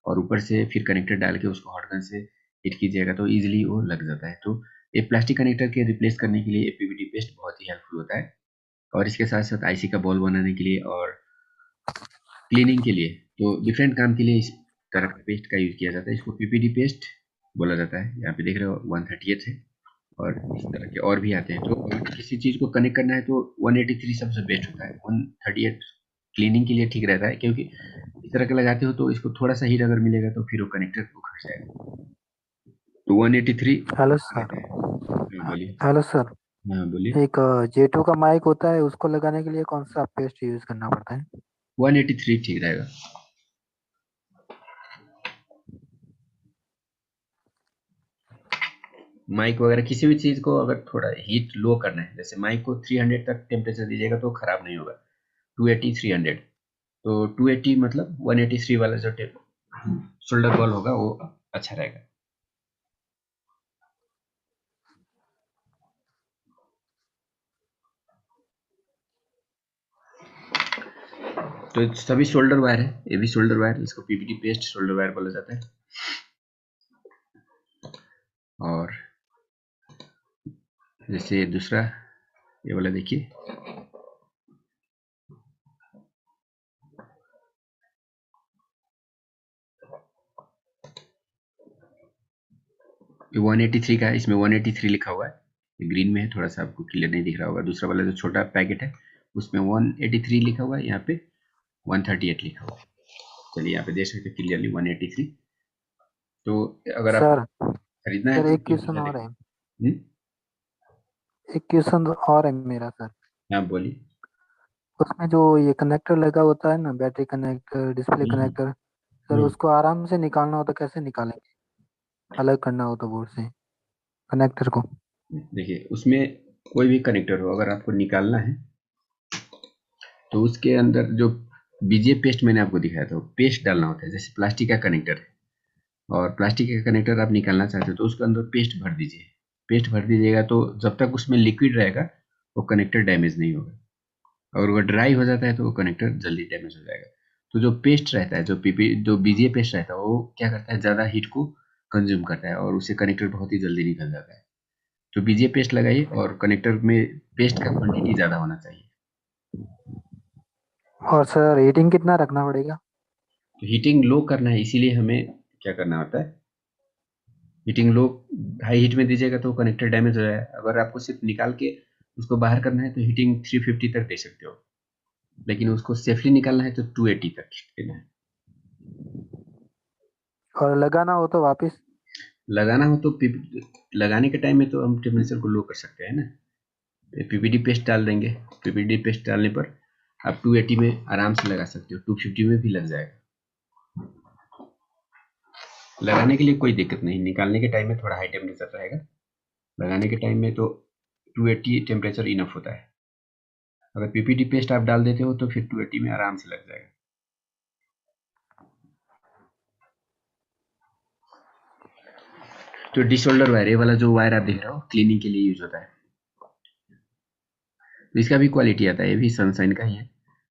Speaker 1: और ऊपर से फिर कनेक्टर डाल के उसको हॉट गन से हिट कीजिएगा तो इजीली वो लग जाता है। तो ये प्लास्टिक कनेक्टर के रिप्लेस करने के लिए पीवीडी पेस्ट बहुत ही हेल्पफुल होता है। और इसके साथ साथ आईसी का बॉल बनाने के लिए और क्लीनिंग के लिए, तो डिफरेंट काम के लिए इस तरह का पेस्ट का यूज किया जाता है। इसको पीपीडी पेस्ट बोला जाता है। यहाँ पे देख रहे हो 138 है और इस तरह के और भी आते हैं। तो अगर किसी चीज़ को कनेक्ट करना है तो 183 सबसे बेस्ट होता है। 138 क्लीनिंग के लिए ठीक रहता है, क्योंकि इस तरह का लगाते हो तो इसको थोड़ा सा हीट अगर मिलेगा तो फिर वो कनेक्टर उखड़ जाएगा। तो 183
Speaker 2: हेलो
Speaker 1: ठीक
Speaker 2: सर।
Speaker 1: रहता है। हाँ बोलिए।
Speaker 2: Hello sir.
Speaker 1: हाँ बोलिए।
Speaker 2: एक J2 का माइक होता है, उसको लगाने के लिए कौन सा पेस्ट यूज करना पड़ता है?
Speaker 1: 183 ठीक रहेगा। माइक वगैरह किसी भी चीज़ को अगर थोड़ा हीट लो करना है, जैसे माइक को 300 तक टेम्परेचर दीजिएगा तो खराब नहीं होगा। 280 300, तो 280 मतलब 183 वाला जो शोल्डर बॉल होगा वो अच्छा रहेगा। तो सभी शोल्डर वायर है, ये भी शोल्डर वायर, इसको पीपीटी पेस्ट शोल्डर वायर बोला जाता है। और जैसे दूसरा ये वाला देखिए, ये 183 का है, इसमें 183 लिखा हुआ है, ये ग्रीन में है, थोड़ा सा आपको क्लियर नहीं दिख रहा होगा। दूसरा वाला जो छोटा पैकेट है उसमें 183 लिखा हुआ है, यहाँ पे 138 लिखा हुआ है। चलिए यहाँ पे देख सकते क्लियरली 183। तो अगर आपको
Speaker 2: सर
Speaker 1: खरीदना है
Speaker 2: सर
Speaker 1: तो
Speaker 2: एक क्वेश्चन और है।
Speaker 1: हम्म,
Speaker 2: एक क्वेश्चन और है मेरा सर।
Speaker 1: हाँ बोलिए।
Speaker 2: उसमें जो ये कनेक्टर लगा होता है ना, बैटरी कनेक्टर, डिस्प्ले
Speaker 1: हम्म,
Speaker 2: कनेक्टर, सर
Speaker 1: हम्म,
Speaker 2: उसको आराम से निकालना हो तो कैसे निकालेंगे? अलग करना हो तो बोर्ड से कनेक्टर को।
Speaker 1: देखिए उसमें कोई भी कनेक्टर हो अगर आपको निकालना है तो उसके अंदर जो बीजे पेस्ट मैंने आपको दिखाया था, पेस्ट डालना होता है। जैसे प्लास्टिक का कनेक्टर है और प्लास्टिक का कनेक्टर आप निकालना चाहते हो तो उसके अंदर पेस्ट भर दीजिए। पेस्ट भर दीजिएगा तो जब तक उसमें लिक्विड रहेगा वो कनेक्टर डैमेज नहीं होगा। अगर वो ड्राई हो जाता है तो वो कनेक्टर जल्दी डैमेज हो जाएगा। तो जो पेस्ट रहता है, जो बीजे पेस्ट रहता है, वो क्या करता है, ज़्यादा हीट को कंज्यूम करता है और उससे कनेक्टर बहुत ही जल्दी निकल जाता है। तो बीजे पेस्ट लगाइए और कनेक्टर में पेस्ट का क्वांटिटी ज़्यादा होना चाहिए।
Speaker 2: और सर रेटिंग कितना रखना पड़ेगा?
Speaker 1: तो हीटिंग लो करना है, इसीलिए हमें क्या करना होता है, हीटिंग लो हाई हीट में दीजिएगा तो कनेक्टर डैमेज हो जाएगा। अगर आपको सिर्फ निकाल के उसको बाहर करना है तो हीटिंग 350 तक दे सकते हो, लेकिन उसको सेफली निकालना है तो 280 तक देना है।
Speaker 2: और लगाना हो तो वापस?
Speaker 1: लगाना हो तो लगाने के टाइम में तो हम टेम्परेचर को लो कर सकते हैं ना, पीपीडी पेस्ट डाल देंगे। पीपीडी पेस्ट डालने पर आप 280 में आराम से लगा सकते हो, 250 में भी लग जाएगा। लगाने के लिए कोई दिक्कत नहीं, निकालने के टाइम में थोड़ा हाई टेम्परेचर रहेगा, लगाने के टाइम में तो 280 टेम्परेचर इनफ होता है। अगर पीपीडी पेस्ट आप डाल देते हो तो फिर 280 में आराम से लग जाएगा। तो डिशोल्डर वायर, ये वाला जो वायर आप देख रहे हो क्लीनिंग के लिए यूज होता है। तो इसका भी क्वालिटी आता है, ये भी सनशाइन का ही है,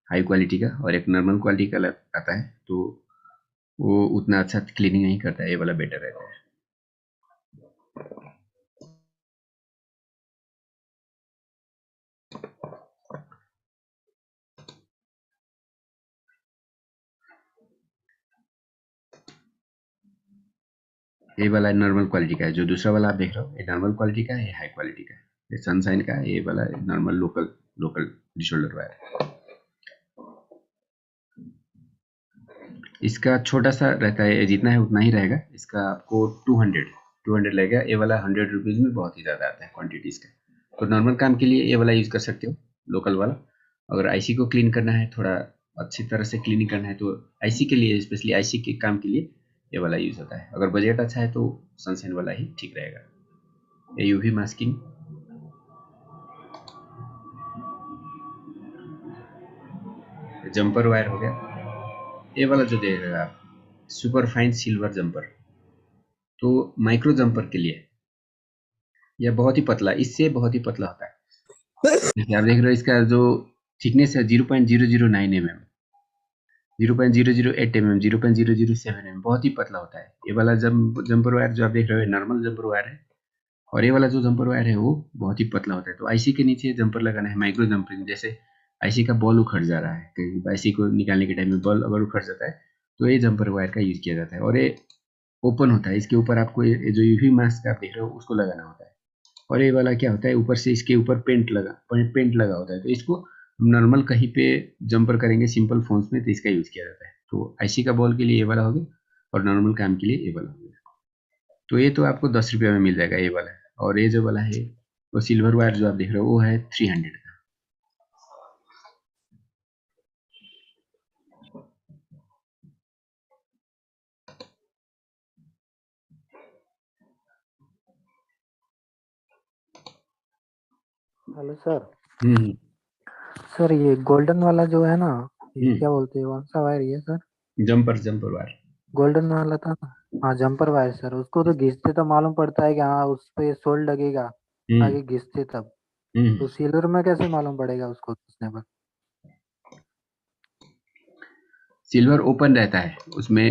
Speaker 1: हाई क्वालिटी का, और एक नॉर्मल क्वालिटी का आता है। तो वो उतना अच्छा क्लीनिंग नहीं करता है, ये वाला बेटर रहता है। ये वाला नॉर्मल क्वालिटी का है, जो दूसरा वाला आप देख रहे हो ये नॉर्मल क्वालिटी का है, ये हाई क्वालिटी का है। ये सनशाइन का है, ये वाला नॉर्मल लोकल लोकल डिशोल्डर वायर है। इसका छोटा सा रहता है, जितना है उतना ही रहेगा। इसका आपको 200 लगेगा, ये वाला 100 रुपीज़ में बहुत ही ज़्यादा आता है क्वान्टिटी इसका। तो नॉर्मल काम के लिए ये वाला यूज़ कर सकते हो, लोकल वाला। अगर आईसी को क्लीन करना है, थोड़ा अच्छी तरह से क्लीनिंग करना है, तो आईसी के लिए, स्पेशली आईसी के काम के लिए ये वाला यूज़ होता है। अगर बजट अच्छा है तो सनशाइन वाला ही ठीक रहेगा। ये यूवी मास्किंग, जंपर वायर हो गया। ये वाला जो देख रहे हो आप, सुपर फाइन सिल्वर जंपर, तो माइक्रो जंपर के लिए यह बहुत ही पतला, इससे बहुत ही पतला होता है। देखिए आप देख रहे हो इसका जो थिकनेस है 0.009 mm, 0.008 mm, 0.007 mm, बहुत ही पतला होता है। ये वाला जंपर वायर जो आप देख रहे हो नॉर्मल जंपर वायर है, और ये वाला जो जंपर वायर है वो बहुत ही पतला होता है। तो आईसी के नीचे जंपर लगाना है माइक्रो जंपरिंग, जैसे आईसी का बॉल उखड़ जा रहा है, कहीं आईसी को निकालने के टाइम में बॉल अगर उखड़ जाता है तो ये जंपर वायर का यूज किया जाता है। और ये ओपन होता है, इसके ऊपर आपको ये जो यूवी मास्क आप देख रहे हो उसको लगाना होता है। और ये वाला क्या होता है, ऊपर से इसके ऊपर पेंट लगा होता है। तो इसको नॉर्मल कहीं पे जंपर करेंगे सिंपल फोन्स में तो इसका यूज किया जाता है। तो आईसी का बॉल के लिए ये वाला हो गया और नॉर्मल काम के लिए ये वाला हो गया। तो ये तो आपको 10 रुपये में मिल जाएगा ये वाला। और ये जो वाला है वो सिल्वर वायर जो आप देख रहे हो वो है 300 का।
Speaker 2: Hello sir.
Speaker 1: हम्म
Speaker 2: सर ये गोल्डन वाला जो है ना, ये
Speaker 1: हम्म
Speaker 2: क्या बोलते हैं, कौन सा वायर ये सर?
Speaker 1: Jumper wire.
Speaker 2: गोल्डन वाला था ना? हाँ जंपर वायर सर, उसको तो घिसते तो मालूम पड़ता है कि हाँ उस पे सोल्ड लगेगा,
Speaker 1: हम्म
Speaker 2: आगे घिसते तब।
Speaker 1: हम्म
Speaker 2: तो सिल्वर में कैसे मालूम पड़ेगा उसको घिसने पर?
Speaker 1: सिल्वर ओपन रहता है, उसमें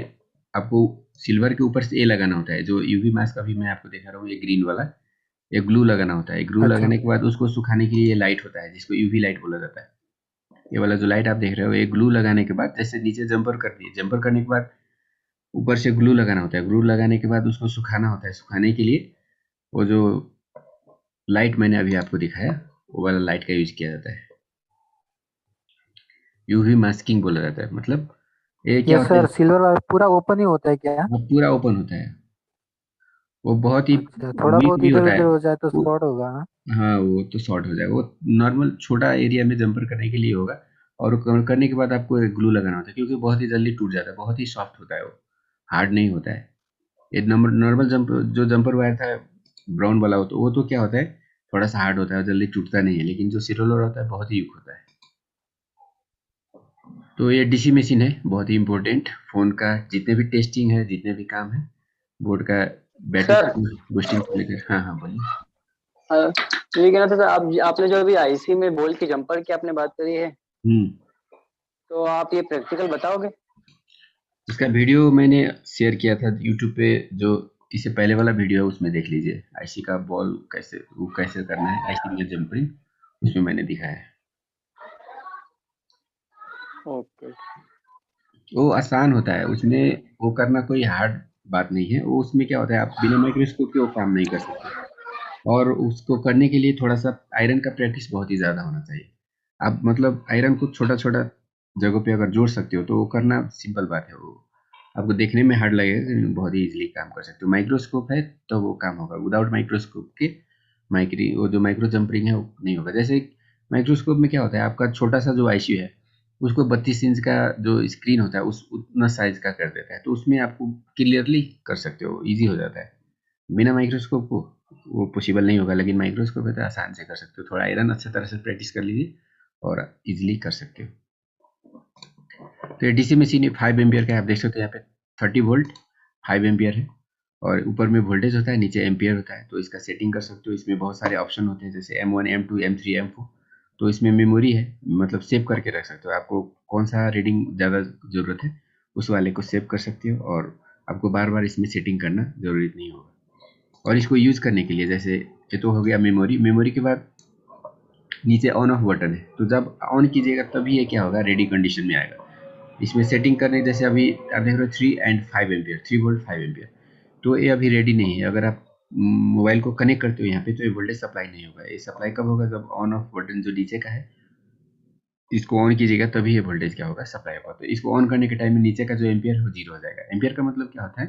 Speaker 1: आपको सिल्वर के ऊपर से ए लगाना होता है। जो यूवी मास्क अभी मैं आपको दिखा रहा हूँ, ये ग्रीन वाला, ये ग्लू लगाना होता है। ग्लू
Speaker 2: अच्छा।
Speaker 1: लगाने के बाद उसको सुखाने के लिए ये लाइट होता है जिसको यूवी लाइट बोला जाता है। ये वाला जो लाइट आप देख रहे हो, ये ग्लू लगाने के बाद जैसे नीचे जंपर कर दिए, जंपर करने के बाद ऊपर से ग्लू लगाना होता है। ग्लू लगाने के बाद उसको सुखाना होता है। सुखाने के लिए वो जो लाइट मैंने अभी आपको दिखाया, वो वाला लाइट का यूज किया जाता है। यूवी मास्किंग बोला जाता है। मतलब ये क्या
Speaker 2: ये
Speaker 1: होता है,
Speaker 2: सर सिल्वर वायर पूरा ओपन ही होता है क्या?
Speaker 1: वो पूरा ओपन होता है। वो बहुत ही
Speaker 2: अच्छा, थोड़ा
Speaker 1: वीक
Speaker 2: बहुत
Speaker 1: भी
Speaker 2: इधर
Speaker 1: होता
Speaker 2: उधर
Speaker 1: है
Speaker 2: हो जाए तो
Speaker 1: वो।
Speaker 2: स्पॉट होगा ना?
Speaker 1: हाँ वो तो शॉर्ट हो जाएगा। वो नॉर्मल छोटा एरिया में जंपर करने के लिए होगा। और करने के बाद आपको ग्लू लगाना होता है क्योंकि बहुत ही जल्दी टूट जाता है, बहुत ही सॉफ्ट होता है वो, हार्ड नहीं होता है। ये नंबर नॉर्मल जो जंपर वायर था ब्राउन वाला, वो तो क्या होता है, थोड़ा सा हार्ड होता है, जल्दी टूटता नहीं है। लेकिन जो सिरोलर होता है बहुत ही यूक होता है। तो ये डीसी मशीन है, बहुत ही इंपॉर्टेंट फोन का। जितने भी टेस्टिंग है, जितने भी काम है बोर्ड का,
Speaker 4: सर
Speaker 1: बैटरी बूस्टिंग से लेकर। हाँ हाँ बोलिए।
Speaker 4: ये कहना था सर, आपने जो अभी आईसी में बोल के जंपर की आपने बात करी है,
Speaker 1: हम्म
Speaker 4: तो आप ये प्रैक्टिकल बताओगे?
Speaker 1: इसका वीडियो मैंने शेयर किया था यूट्यूब पे, जो इससे पहले वाला वीडियो है उसमें देख लीजिए। आईसी का बॉल कैसे करना है, आईसी में जंपरिंग, उसमें मैंने दिखाया है।
Speaker 4: ओके।
Speaker 1: वो आसान होता है, उसमें वो करना कोई हार्ड बात नहीं है। वो उसमें क्या होता है, आप बिना माइक्रोस्कोप के वो काम नहीं कर सकते। और उसको करने के लिए थोड़ा सा आयरन का प्रैक्टिस बहुत ही ज़्यादा होना चाहिए। आप मतलब आयरन को छोटा-छोटा जगहों पे अगर जोड़ सकते हो तो वो करना सिंपल बात है। वो आपको देखने में हार्ड लगेगा लेकिन बहुत ही ईज़िली काम कर सकते हो। माइक्रोस्कोप है तो वो काम होगा, विदाउट माइक्रोस्कोप के वो जो माइक्रो जंपरिंग है वो नहीं होगा। जैसे माइक्रोस्कोप में क्या होता है, आपका छोटा-सा जो आईसी है उसको 32 इंच का जो स्क्रीन होता है उस उतना साइज़ का कर देता है। तो उसमें आपको क्लियरली कर सकते हो, ईज़ी हो जाता है। बिना माइक्रोस्कोप को वो पॉसिबल नहीं होगा, लेकिन माइक्रोस्कोप है तो आसान से कर सकते हो। थोड़ा आयरन अच्छी तरह से प्रैक्टिस कर लीजिए और इजीली कर सकते हो। तो ये डीसी मशीन 5 एम्पियर का है, आप देख सकते हो यहाँ पे 30 वोल्ट 5 एम्पियर है। और ऊपर में वोल्टेज होता है, नीचे एम्पियर होता है। तो इसका सेटिंग कर सकते हो। इसमें बहुत सारे ऑप्शन होते हैं जैसे M1 M2 M3 M4। तो इसमें मेमोरी है, मतलब सेव करके रख सकते हो। आपको कौन सा रीडिंग ज़्यादा ज़रूरत है उस वाले को सेव कर सकते हो और आपको बार बार इसमें सेटिंग करना ज़रूरी नहीं होगा। और इसको यूज़ करने के लिए जैसे ये तो हो गया मेमोरी के बाद नीचे ऑन ऑफ बटन है। तो जब ऑन कीजिएगा तभी ये क्या होगा, रेडी कंडीशन में आएगा। इसमें सेटिंग करने जैसे अभी आप देख रहे हो 3 एंड 5 एम्पियर, 3 वोल्ट 5 एम्पियर। तो ये अभी रेडी नहीं है। अगर आप मोबाइल को कनेक्ट करते हो यहाँ पे तो ये वोल्टेज सप्लाई नहीं होगा। ये सप्लाई कब होगा, जब ऑन ऑफ बटन जो नीचे का है इसको ऑन कीजिएगा तभी ये वोल्टेज क्या होगा, सप्लाई होगा। तो इसको ऑन करने के टाइम में नीचे का जो एम्पियर है वो 0 हो जाएगा। एम्पियर का मतलब क्या होता है,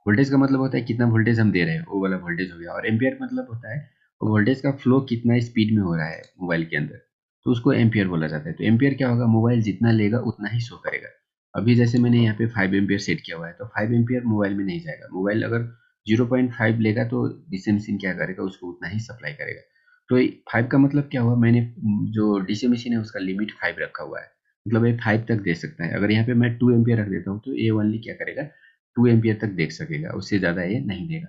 Speaker 1: वोल्टेज का मतलब होता है कितना वोल्टेज हम दे रहे हैं, वो वाला वोल्टेज हो गया। और एम्पियर मतलब होता है वोल्टेज का फ्लो कितना स्पीड में हो रहा है मोबाइल के अंदर, तो उसको एम्पियर बोला जाता है। तो एम्पियर क्या होगा, मोबाइल जितना लेगा उतना ही शो करेगा। अभी जैसे मैंने यहाँ पे 5 एम्पियर सेट किया हुआ है तो 5 एम्पियर मोबाइल में नहीं जाएगा। मोबाइल अगर 0.5 लेगा तो डीसी मशीन क्या करेगा, उसको उतना ही सप्लाई करेगा। तो 5 का मतलब क्या हुआ, मैंने जो डीसी मशीन है उसका लिमिट 5 रखा हुआ है। मतलब ये 5 तक दे सकता है। अगर यहाँ पे मैं 2 एम्पियर रख देता हूँ तो ये ओनली क्या करेगा, 2 एम्पियर तक देख सकेगा, उससे ज़्यादा ये नहीं देगा।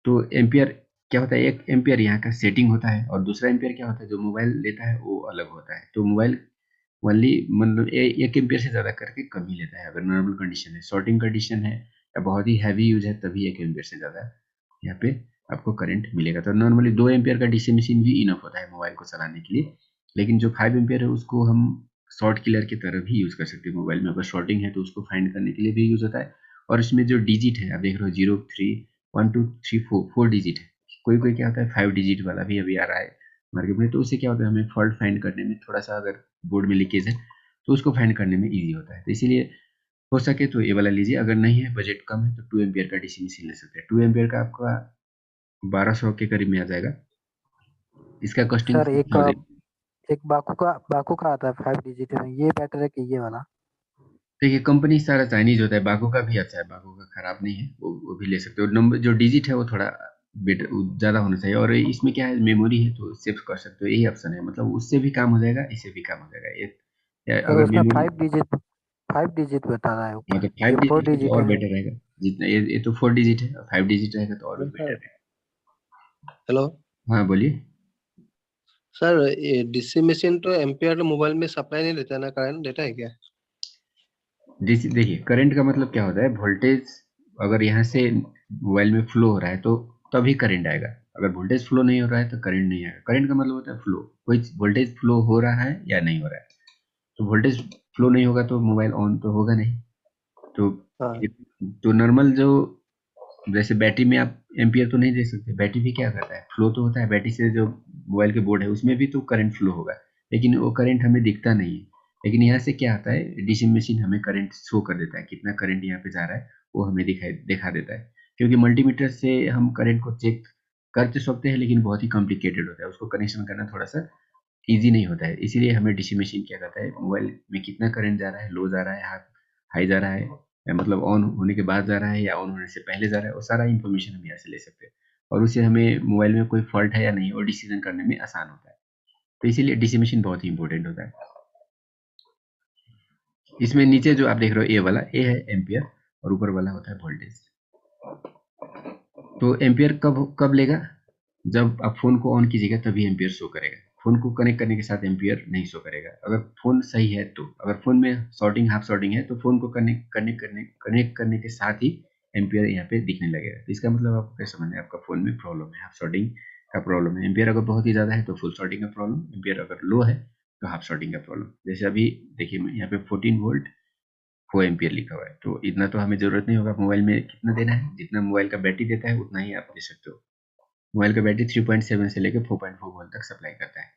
Speaker 1: तो एम्पियर क्या होता है, एक एम्पियर यहाँ का सेटिंग होता है और दूसरा एम्पियर क्या होता है जो मोबाइल लेता है वो अलग होता है। तो मोबाइल ओनली मतलब 1 एम्पियर से ज़्यादा करके कम ही लेता है अगर नॉर्मल कंडीशन है। शॉर्टिंग कंडीशन है या बहुत ही हैवी यूज है तभी 1 एम्पियर से ज़्यादा यहाँ पे आपको करंट मिलेगा। तो नॉर्मली 2 एम्पियर का डीसी मशीन भी इनफ होता है मोबाइल को चलाने के लिए। लेकिन जो 5 एम्पियर है उसको हम शॉर्ट किलर की तरह भी यूज़ कर सकते हैं मोबाइल में। अगर शॉर्टिंग है तो उसको फाइंड करने के लिए भी यूज़ होता है। और इसमें जो डिजिट है आप देख रहे हो 0 3 1 2 3 4 डिजिट है। कोई क्या होता है 5 डिजिट वाला भी अभी आ रहा है मार्केट में, तो उससे क्या होता है हमें फॉल्ट फाइंड करने में थोड़ा सा, अगर बोर्ड में लीकेज है तो उसको फाइंड करने में ईजी होता है। तो इसीलिए हो सके तो ये वाला लीजिए, अगर नहीं है बजट कम है तो 2 एम्पियर का डीसी मशीन ले सकते हैं। 2 एम्पियर का आपका 1200 के करीब में आ जाएगा। इसका कॉस्टिंग
Speaker 2: सर एक बाकू का आता है 5 डिजिट में, ये बेटर है कि ये वाला?
Speaker 1: देखिए कंपनी सारा चाइनीज होता है, बाको का भी अच्छा है, बाको का खराब नहीं है, वो भी ले सकते हो। नंबर जो डिजिट है वो थोड़ा बेटर ज़्यादा होना चाहिए, और इसमें क्या है मेमोरी है तो सेव कर सकते हो, यही ऑप्शन है, मतलब उससे भी काम हो जाएगा, इससे भी काम हो जाएगा। ये
Speaker 2: सर
Speaker 1: अगर
Speaker 2: उसमें
Speaker 1: मेमोरी
Speaker 2: 5 डिजिट बता रहा है
Speaker 1: हाँ
Speaker 2: ऊपर,
Speaker 1: तो
Speaker 2: ये
Speaker 1: 5
Speaker 2: 4
Speaker 1: डिजिट है तो
Speaker 2: डिजिट
Speaker 1: और
Speaker 2: है।
Speaker 1: बेटर रहेगा। जितना ये तो 4 डिजिट है, 5 डिजिट रहेगा तो और भी बेटर रहेगा।
Speaker 5: हेलो
Speaker 1: हाँ बोलिए।
Speaker 5: सर, ये डीसी मशीन तो एम्पियर मोबाइल में सप्लाई नहीं देता ना, करंट देता है क्या?
Speaker 1: डीसी देखिए करंट का मतलब क्या होता है, वोल्टेज अगर यहाँ से मोबाइल में फ्लो हो रहा है तो तभी करंट आएगा, अगर वोल्टेज फ्लो नहीं हो रहा है तो करंट नहीं आएगा। करंट का मतलब होता है फ्लो, कोई वोल्टेज फ्लो हो रहा है या नहीं हो रहा है। तो वोल्टेज फ्लो नहीं होगा तो मोबाइल ऑन तो होगा नहीं। तो
Speaker 5: हाँ
Speaker 1: तो नॉर्मल जो जैसे बैटरी में आप एम्पियर तो नहीं दे सकते, बैटरी भी क्या करता है फ्लो तो होता है, बैटरी से जो मोबाइल के बोर्ड है उसमें भी तो करंट फ्लो होगा, लेकिन वो करंट हमें दिखता नहीं है। लेकिन यहाँ से क्या आता है, डीसी मशीन हमें करंट शो कर देता है, कितना करंट यहाँ पे जा रहा है वो हमें दिखा देता है। क्योंकि मल्टीमीटर से हम करंट को चेक कर तो सकते हैं लेकिन बहुत ही कॉम्प्लिकेटेड होता है, उसको कनेक्शन करना थोड़ा सा ईजी नहीं होता है। इसीलिए हमें डीसी मशीन क्या करता है, मोबाइल में कितना करंट जा रहा है, लो जा रहा है, हाई जा रहा है, या मतलब ऑन होने के बाद जा रहा है या ऑन होने से पहले जा रहा है, वो सारा इन्फॉर्मेशन हम यहाँ से ले सकते हैं। और उससे हमें मोबाइल में कोई फॉल्ट है या नहीं वो डिसीजन करने में आसान होता है। तो इसीलिए डीसी मशीन बहुत ही इंपॉर्टेंट होता है। इसमें नीचे जो आप देख रहे हो ए वाला, ए है एम्पियर और ऊपर वाला होता है वोल्टेज। तो एम्पियर कब लेगा, जब आप फोन को ऑन कीजिएगा तभी एम्पियर शो करेगा। फोन को कनेक्ट करने के साथ एम्पियर नहीं शो करेगा। अगर फोन सही है तो, अगर फोन में शॉर्टिंग हाफ शॉर्टिंग है तो फोन को कनेक्ट करने के साथ ही एम्पियर यहाँ पे दिखने लगेगा। तो इसका मतलब आपको क्या समझना है, आपका फोन में प्रॉब्लम है, हाफ शॉर्टिंग का प्रॉब्लम है। एम्पियर अगर बहुत ही ज़्यादा है तो फुल शॉर्टिंग का प्रॉब्लम, एम्पियर अगर लो है तो हाफ शॉर्टिंग का प्रॉब्लम। जैसे अभी देखिए यहाँ पे 14 वोल्ट 4 एम्पियर लिखा हुआ है, तो इतना तो हमें ज़रूरत नहीं होगा। मोबाइल में कितना देना है, जितना मोबाइल का बैटरी देता है उतना ही आप दे सकते हो। मोबाइल का बैटरी 3.7 से लेकर 4.4 वोल्ट तक सप्लाई करता है,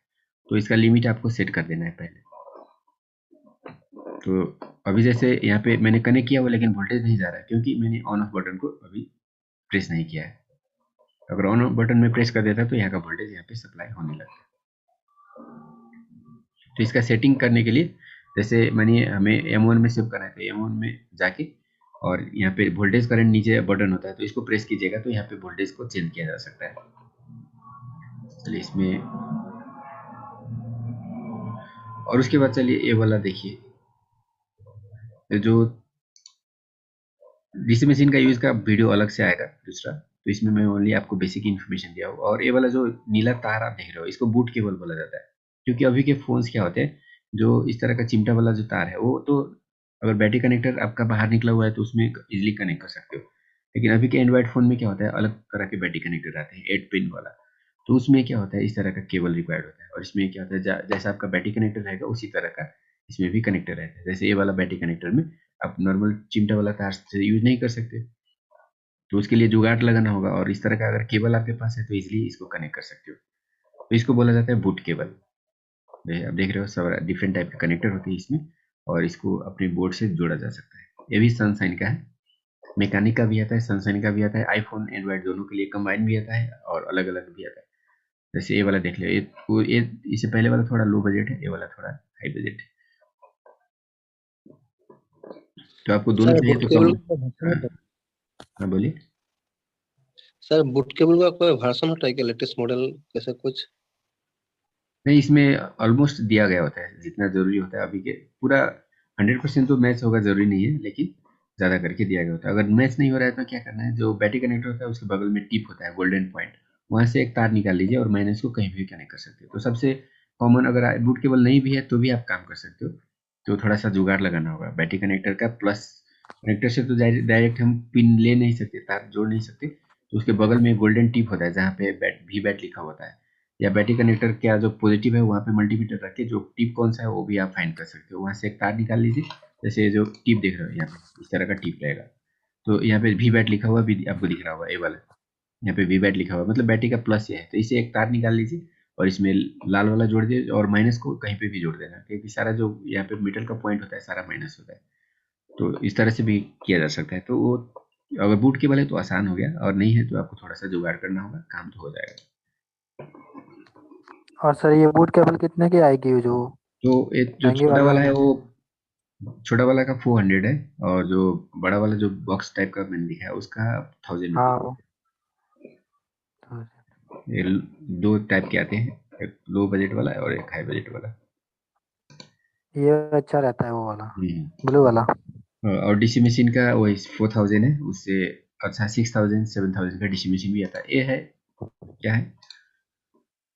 Speaker 1: तो इसका लिमिट आपको सेट कर देना है पहले। तो अभी जैसे यहाँ पे मैंने कनेक्ट किया हुआ लेकिन वोल्टेज नहीं जा रहा है क्योंकि मैंने ऑन ऑफ बटन को अभी प्रेस नहीं किया है। अगर ऑन ऑफ बटन में प्रेस कर देता तो यहाँ का वोल्टेज यहाँ पे सप्लाई होने लगता। तो इसका सेटिंग करने के लिए जैसे मानिए हमें M1 में सेव करना है, तो M1 में जाके और यहाँ पे वोल्टेज करंट नीचे बटन होता है तो इसको प्रेस कीजिएगा तो यहाँ पे वोल्टेज को चेंज किया जा सकता है। चलिए इसमें, और उसके बाद चलिए ये वाला देखिए, जो डीसी मशीन का यूज़ का वीडियो अलग से आएगा दूसरा, तो इसमें मैं ओनली आपको बेसिक इन्फॉर्मेशन दिया हूँ। और ये वाला जो नीला तार आप देख रहे हो इसको बूट केबल बोला जाता है, क्योंकि अभी के फोन्स क्या होते हैं जो इस तरह का चिमटा वाला जो तार है वो तो अगर बैटरी कनेक्टर आपका बाहर निकला हुआ है तो उसमें इजिली कनेक्ट कर सकते हो। लेकिन अभी के एंड्रॉइड फ़ोन में क्या होता है, अलग तरह के बैटरी कनेक्टर आते हैं 8 पिन वाला, तो उसमें क्या होता है इस तरह का केबल रिक्वायर्ड होता है। और इसमें क्या होता है जैसा आपका बैटरी कनेक्टर रहेगा उसी तरह का इसमें भी कनेक्टर रहता है। जैसे ये वाला बैटरी कनेक्टर में आप नॉर्मल चिमटा वाला तार से यूज़ नहीं कर सकते, तो उसके लिए जुगाड़ लगाना होगा। और इस तरह का अगर केबल आपके पास है तो इजीली इसको कनेक्ट कर सकते हो। तो इसको बोला जाता है बूट केबल। आप देख रहे हो सब डिफरेंट टाइप के कनेक्टर होते हैं इसमें, और इसको अपने बोर्ड से जोड़ा जा सकता है। ये भी सनशाइन का है, मैकेनिक का भी आता है, सनशाइन का भी आता है, आईफोन एंड्रॉइड दोनों के लिए कंबाइन भी आता है और अलग अलग भी आता है। जैसे ये वाला देख लो, ये इससे पहले वाला थोड़ा लो बजट है, ये वाला थोड़ा हाई बजट है। तो आपको दोनों
Speaker 5: सर
Speaker 1: चाहिए
Speaker 5: बूट
Speaker 1: तो
Speaker 5: केबल
Speaker 1: कम।
Speaker 5: का वर्जन होता है?
Speaker 1: हाँ बोलिए।
Speaker 5: सर बूट केबल का कोई वर्जन होता है क्या, लेटेस्ट मॉडल कैसे कुछ?
Speaker 1: नहीं, इसमें ऑलमोस्ट दिया गया होता है जितना ज़रूरी होता है। अभी के पूरा 100% तो मैच होगा ज़रूरी नहीं है, लेकिन ज़्यादा करके दिया गया होता है। अगर मैच नहीं हो रहा है तो क्या करना है, जो बैटरी कनेक्टर होता है उसके बगल में टिप होता है गोल्डन पॉइंट, वहाँ से एक तार निकाल लीजिए और माइनस को कहीं भी कनेक्ट कर सकते हो। तो सबसे कॉमन, अगर बूट केबल नहीं भी है तो भी आप काम कर सकते हो, तो थोड़ा सा जुगाड़ लगाना होगा बैटरी कनेक्टर का। प्लस कनेक्टर से तो डायरेक्ट हम पिन ले नहीं सकते, तार जोड़ नहीं सकते, तो उसके बगल में गोल्डन टिप होता है जहाँ पे बैट लिखा होता है, या बैटरी कनेक्टर क्या जो पॉजिटिव है वहाँ पे मल्टीमीटर रख के जो टिप कौन सा है वो भी आप फाइंड कर सकते हो। वहाँ से एक तार निकाल लीजिए, जैसे जो टिप देख रहे हो यहाँ पे इस तरह का टिप रहेगा, तो यहाँ पे भी बैट लिखा हुआ भी आपको दिख रहा होगा ये वाला, यहाँ पे वीवैट लिखा हुआ है, मतलब बैटरी का प्लस ये है। तो इसे एक तार निकाल लीजिए और इसमें लाल वाला जोड़ दीजिए और माइनस को कहीं पे भी जोड़ देना, क्योंकि सारा जो यहाँ पे मीटर का पॉइंट होता है सारा माइनस होता है। तो इस तरह से भी किया जा सकता है। तो वो अगर बूट केबल है तो आसान हो गया, और नहीं है तो आपको थोड़ा सा जुगाड़ करना होगा, काम तो हो जाएगा।
Speaker 2: और सर ये बूट केबल कितने की आएगी जो
Speaker 1: तो एक जो
Speaker 2: महंगी
Speaker 1: छोटा
Speaker 2: वाली
Speaker 1: वाला है
Speaker 2: वाली?
Speaker 1: वो छोटा वाला का 400 है, और जो बड़ा वाला जो बॉक्स टाइप का मैंने दिखा है उसका 1000
Speaker 2: हाँ
Speaker 1: रुपीज।
Speaker 2: वो तो
Speaker 1: ये दो टाइप के आते हैं, एक लो बजट वाला और एक हाई बजट वाला।
Speaker 2: ये अच्छा रहता है वो वाला,
Speaker 1: हम्म।
Speaker 2: ब्लू वाला।
Speaker 1: और डीसी मशीन का वही 4000 है, उससे अच्छा 6000 7000 का डीसी मशीन भी आता है। ये है क्या है,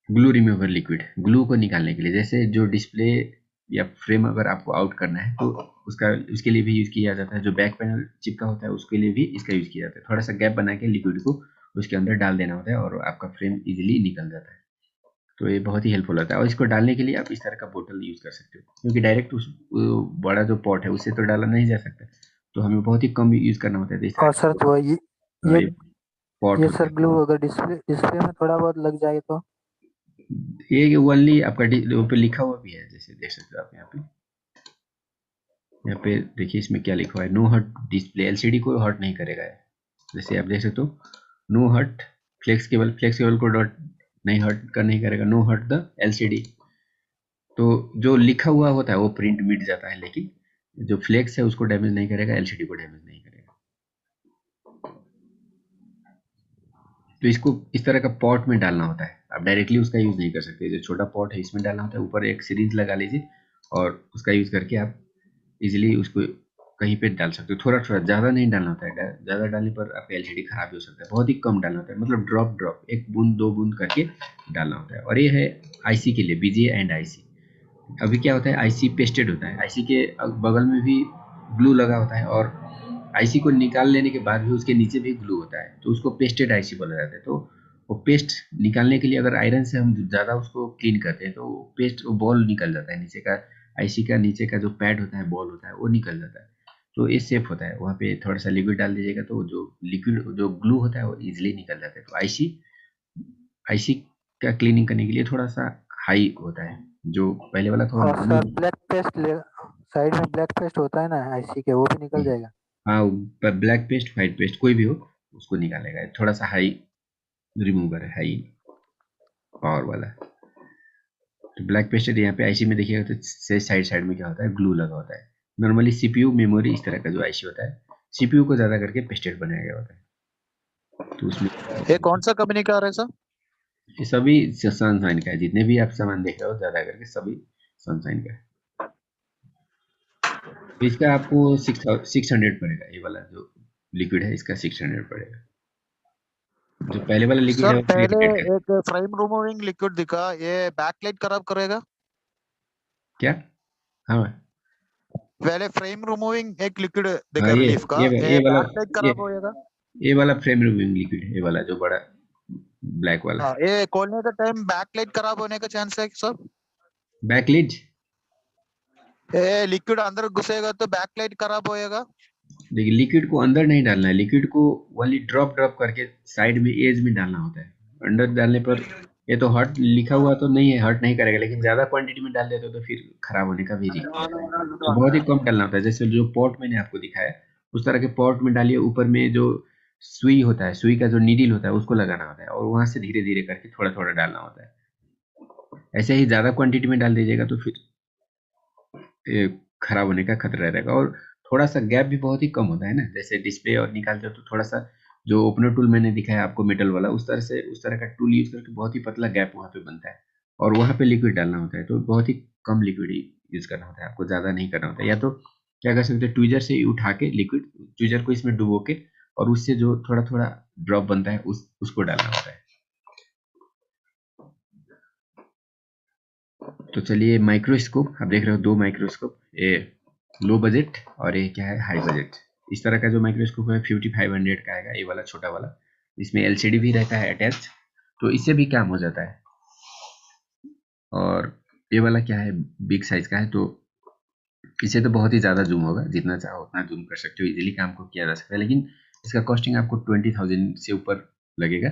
Speaker 1: ग्लू रिमूवर लिक्विड, ग्लू को निकालने के लिए। जैसे जो डिस्प्ले या फ्रेम अगर आपको आउट करना है तो उसके लिए भी यूज़ किया जाता है। जो बैक पैनल चिपका होता है उसके लिए भी इसका यूज़ किया जाता है। थोड़ा सा गैप बना के लिक्विड को उसके अंदर डाल देना होता है और आपका फ्रेम इजीली निकल जाता है। तो ये बहुत ही हेल्पफुल होता है। और इसको डालने के लिए आप इस तरह का बोतल यूज़ कर सकते हो, क्योंकि डायरेक्ट उस बड़ा जो पॉट है उससे तो डाला नहीं जा सकता, तो हमें बहुत ही कम यूज़ करना होता है। तो इस तरह
Speaker 2: और सर तो ये
Speaker 1: का पॉट
Speaker 2: ये
Speaker 1: होता
Speaker 2: सर
Speaker 1: है।
Speaker 2: ग्लू अगर डिस्प्ले में थोड़ा बहुत लग जाए तो?
Speaker 1: ये ओनली आपका वो पे लिखा हुआ भी है, जैसे देख सकते हो आप यहाँ पे देखिए इसमें क्या लिखा हुआ है, नो हर्ट डिस्प्ले, एलसीडी को हर्ट नहीं करेगा है। जैसे आप देख सकते हो, नो हर्ट फ्लेक्स केबल को डॉट नहीं हर्ट नहीं करेगा, नो हर्ट द एलसीडी। तो जो लिखा हुआ होता है वो प्रिंट मिट जाता है, लेकिन जो फ्लेक्स है उसको डैमेज नहीं करेगा, एलसीडी को डैमेज नहीं करेगा। तो इसको इस तरह का पॉट में डालना होता है, आप डायरेक्टली उसका यूज़ नहीं कर सकते। जो छोटा पॉट है इसमें डालना होता है, ऊपर एक सीरीज लगा लीजिए और उसका यूज़ करके आप इजीली उसको कहीं पे डाल सकते हो। थोड़ा थोड़ा, ज़्यादा नहीं डालना होता है, ज़्यादा डालने पर आपका एलसीडी खराब भी हो सकता है। बहुत ही कम डालना होता है, मतलब ड्रॉप एक बूंद दो बूंद करके डालना होता है। और ये है आईसी के लिए, बीजीए एंड आईसी। अभी क्या होता है, आईसी पेस्टेड होता है, आईसी के बगल में भी ग्लू लगा होता है, और आईसी को निकाल लेने के बाद भी उसके नीचे भी ग्लू होता है, तो उसको पेस्टेड आईसी बोला जाता है। तो वो पेस्ट निकालने के लिए अगर आयरन से हम ज़्यादा उसको क्लीन करते हैं तो पेस्ट वो बॉल निकल जाता है, नीचे का आईसी का नीचे का जो पैड होता है, बॉल होता है, वो निकल जाता है। तो ये सेफ होता है। वहाँ पे थोड़ा सा लिक्विड डाल दीजिएगा तो जो लिक्विड जो ग्लू होता है वो इजिली निकल जाता है। तो आईसी का क्लीनिंग करने के लिए थोड़ा सा हाई होता है, जो पहले वाला थोड़ा
Speaker 2: और
Speaker 1: normal.
Speaker 2: Sir black paste side में ब्लैक पेस्ट होता है ना आईसी के, वो भी निकल जाएगा?
Speaker 1: हाँ, ब्लैक पेस्ट व्हाइट पेस्ट कोई भी हो उसको निकालेगा। थोड़ा सा हाई रिमूवर है, हाई पावर वाला। तो ब्लैक पेस्ट यहाँ पे आईसी में देखिएगा तो साइड में क्या होता है, ग्लू लगा होता है। नॉर्मली सीपीयू मेमोरी इस तरह का जो आईसी होता है, सीपीयू को ज़्यादा करके पेस्टेड बनाया गया होता है। तो उसमें
Speaker 6: ये कौन सा कंपनी का आ रहा है सर?
Speaker 1: ये सभी सनशाइन का है, जितने भी आप सामान देख रहे हो ज़्यादा करके सभी सनशाइन का है। तो इसका आपको 600 पड़ेगा। ये वाला जो लिक्विड है इसका 600 पड़ेगा। जो पहले वाला लिक्विड है
Speaker 6: सर
Speaker 1: वो
Speaker 6: पहले
Speaker 1: 300 का।
Speaker 6: एक फ्रेम रिमूविंग लिक्विड दिखा, ये बैकलाइट खराब करेगा?
Speaker 1: क्या? हाँ
Speaker 6: पहले फ्रेम रिमूविंग एक लिक्विड
Speaker 1: हाँ,
Speaker 6: दिखा रिलीफ का,
Speaker 1: ये वाला
Speaker 6: बैकलाइट
Speaker 1: ये
Speaker 6: खराब होएगा?
Speaker 1: ये वाला फ्रेम रिमूविंग लिक्विड है, ये वाला जो बड़ा ब्लैक वाला
Speaker 6: हाँ, ये खोलने का टाइम बैकलाइट खराब होने का चांस है सर?
Speaker 1: बैकलिड।
Speaker 6: ये लिक्विड अंदर घुसेगा तो बैकलाइट खराब होएगा?
Speaker 1: देखिए लिक्विड को अंदर नहीं डालना है, लिक्विड को वाली ड्रॉप करके साइड में एज में डालना होता है। अंदर डालने पर ये तो हर्ट लिखा हुआ तो नहीं है, हर्ट नहीं करेगा, लेकिन ज़्यादा क्वांटिटी में डाल देते हो तो फिर खराब होने का भी रिस्क रहता है। तो बहुत ही कम डालना होता है। जैसे जो पॉट मैंने आपको दिखाया उस तरह के पॉट में डालिए, ऊपर में जो सुई होता है, सुई का जो नीडल होता है उसको लगाना होता है, और वहां से धीरे धीरे करके थोड़ा थोड़ा डालना होता है। ऐसे ही ज़्यादा क्वांटिटी में डाल दीजिएगा तो फिर खराब होने का खतरा रहेगा। और थोड़ा सा गैप भी बहुत ही कम होता है ना, जैसे डिस्प्ले और निकालते हो तो थोड़ा सा जो ओपनर टूल मैंने दिखाया आपको मेटल वाला, उस तरह का टूल यूज करके बहुत ही पतला गैप वहाँ पे बनता है, और वहाँ पे लिक्विड डालना होता है। तो बहुत ही कम लिक्विड यूज करना होता है, आपको ज़्यादा नहीं करना होता है। या तो क्या कर सकते हैं, ट्विजर से उठा के लिक्विड, ट्विजर को इसमें डुबो के, और उससे जो थोड़ा थोड़ा ड्रॉप बनता है उसको डालना होता है। तो चलिए माइक्रोस्कोप आप देख रहे हो, दो माइक्रोस्कोप, ये लो बजट और ये क्या है, हाई बजट। इस तरह का जो माइक्रोस्कोप है 5500 का आएगा, ये वाला छोटा वाला, इसमें एलसीडी भी रहता है अटैच, तो इससे भी काम हो जाता है। और ये वाला क्या है, बिग साइज का है, तो इसे तो बहुत ही ज़्यादा जूम होगा, जितना चाहो उतना जूम कर सकते हो, इजीली काम को किया जा सकता है। लेकिन इसका कॉस्टिंग आपको 20,000 से ऊपर लगेगा।